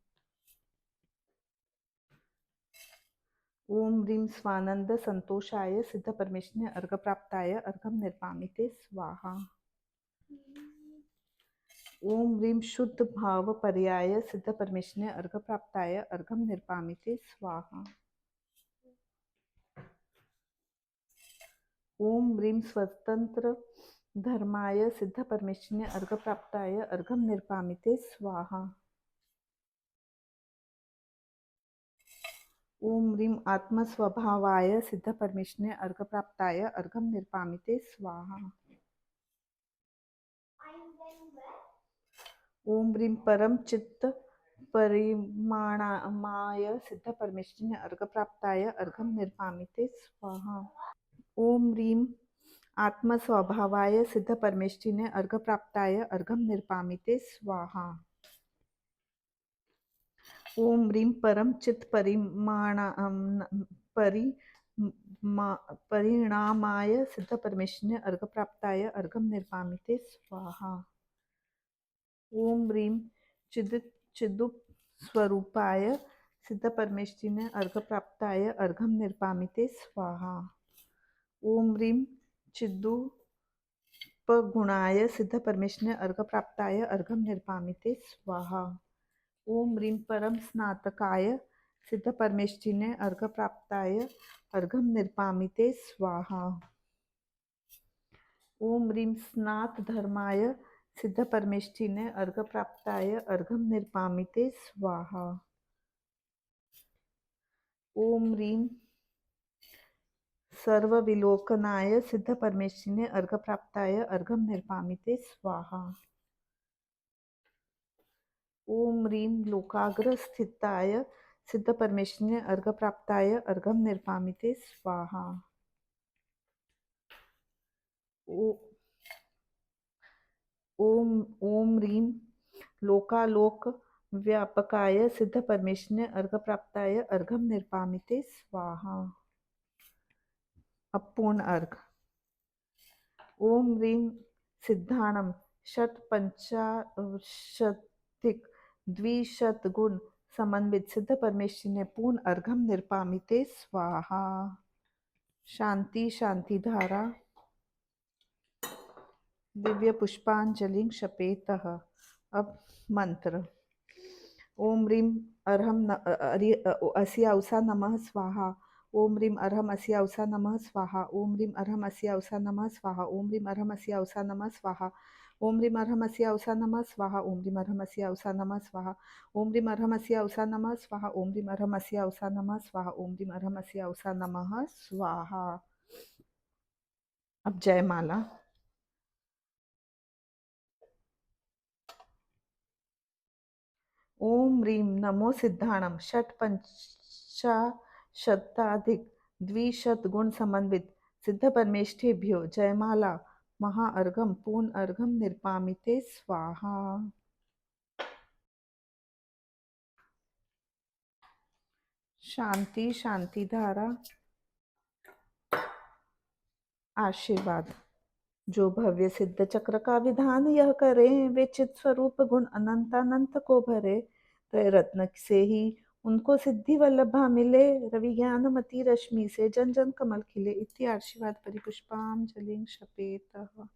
ओम ह्रीं स्वानंद संतोषाय सिद्ध परमेष्ठिने अर्घप्राप्ताय अर्घं निर्पामिते स्वाहा। ओम ह्रीं शुद्ध भाव पर्याय सिद्ध परमेष्ठिने अर्घप्राप्ताय अर्घं निर्पामिते स्वाहा। ओम ह्रीं स्वतंत्र धर्माय सिद्ध परमेष्ठिने अर्घप्राप्ताय अर्घं निर्पामिते स्वाहा। ओम ह्रीं आत्मस्वभावाय सिद्ध परमेष्ठिने अर्घप्राप्ताय अर्घं निर्पामिते स्वाहा। ओम ह्रीं परम चित्त परिमाणाय सिद्ध परमेष्ठिने अर्घप्राप्ताय अर्घं निर्पामिते स्वाहा। ओम ह्रीं आत्मस्वभावाय सिद्ध परमेष्ठिने अर्घप्राप्ताय अर्घं निर्पामिते स्वाहा। ओम ह्रीं परम चित्त परिणामाय सिद्ध परमेष्ठिने अर्घप्राप्ताय अर्घं निर्पामिते स्वाहा। ओम ह्रीं चिदुप स्वरूपाय सिद्ध परमेष्टिने अर्घप्राप्ताय अर्घम निर्पामिते स्वाहा। ओम ह्रीं चिद्रूपगुणाय सिद्ध परमेष्टिने अर्घप्राप्ताय अर्घम निर्पामिते स्वाहा। ओम ह्रीं परम स्नातकाय सिद्ध परमेष्टिने अर्घप्राप्ताय अर्घम निर्पामिते स्वाहा। ओम ह्रीं स्नात धर्माय सिद्ध परमेष्टिने अर्घप्राप्ताय अर्घम निर्पामिते स्वाहा। ओम ह्रीं सर्वविलोकनाय सिद्ध परमेष्टिने अर्घप्राप्ताय अर्घम निर्पामिते स्वाहा। ओम ह्रीं लोकाग्रस्थिताय सिद्ध परमेष्टिने अर्घप्राप्ताय अर्घम निर्पामिते स्वाहा। ओम ह्रीं लोकालोक व्यापकाय सिद्ध परमेष्टिने अर्घप्राप्ताय अर्घम निर्पामिते स्वाहा। अब पूर्ण अर्घ। ओम ह्रीं सिद्धाणम षट पंचाशतिक द्विशत गुण समन्वित सिद्ध परमेष्टिने पूर्ण अर्घम निर्पामिते स्वाहा। शांति शांति धारा दिव्य पुष्पांजलि क्षपेतः। अब मंत्र। ओम ह्रीं अर्हम अस्या उषा नमः स्वाहा। ओम ह्रीं अर्हम अस्या उषा नमः स्वाहा। ओम ह्रीं अर्हम अस्या उषा नमः स्वाहा। ओम ह्रीं अर्हम अस्या उषा नमः स्वाहा। ओम ह्रीं अर्हम अस्या उषा नमः स्वाहा। ओम ह्रीं अर्हम अस्या उषा नमः स्वाहा। ओम ह्रीं अर्हम अस्या उषा नमः स्वाहा। ओम ह्रीं अर्हम अस्या उषा नमः स्वाहा। ओम ह्रीं अर्हम अस्या उषा नमः स्वाहा। अब जयमाला। ओम ह्रीं नमो सिद्धाणम षट पंचाशताधिक द्विशत गुण समन्वित सिद्ध परमेष्ठेभ्यो जयमाला महाअर्घम पूर्ण अर्घम निर्पामिते स्वाहा। शांति शांति धारा आशीर्वाद। जो भव्य सिद्ध चक्र का विधान यह करे, वे चित स्वरूप गुण अनंत अनंत को भरे। त्रय रत्न से ही उनको सिद्धि वल्लभा मिले, रवि ज्ञान मति रश्मि से जन जन कमल खिले। इति आशीर्वाद परिपुष्पांजलि क्षपेतः।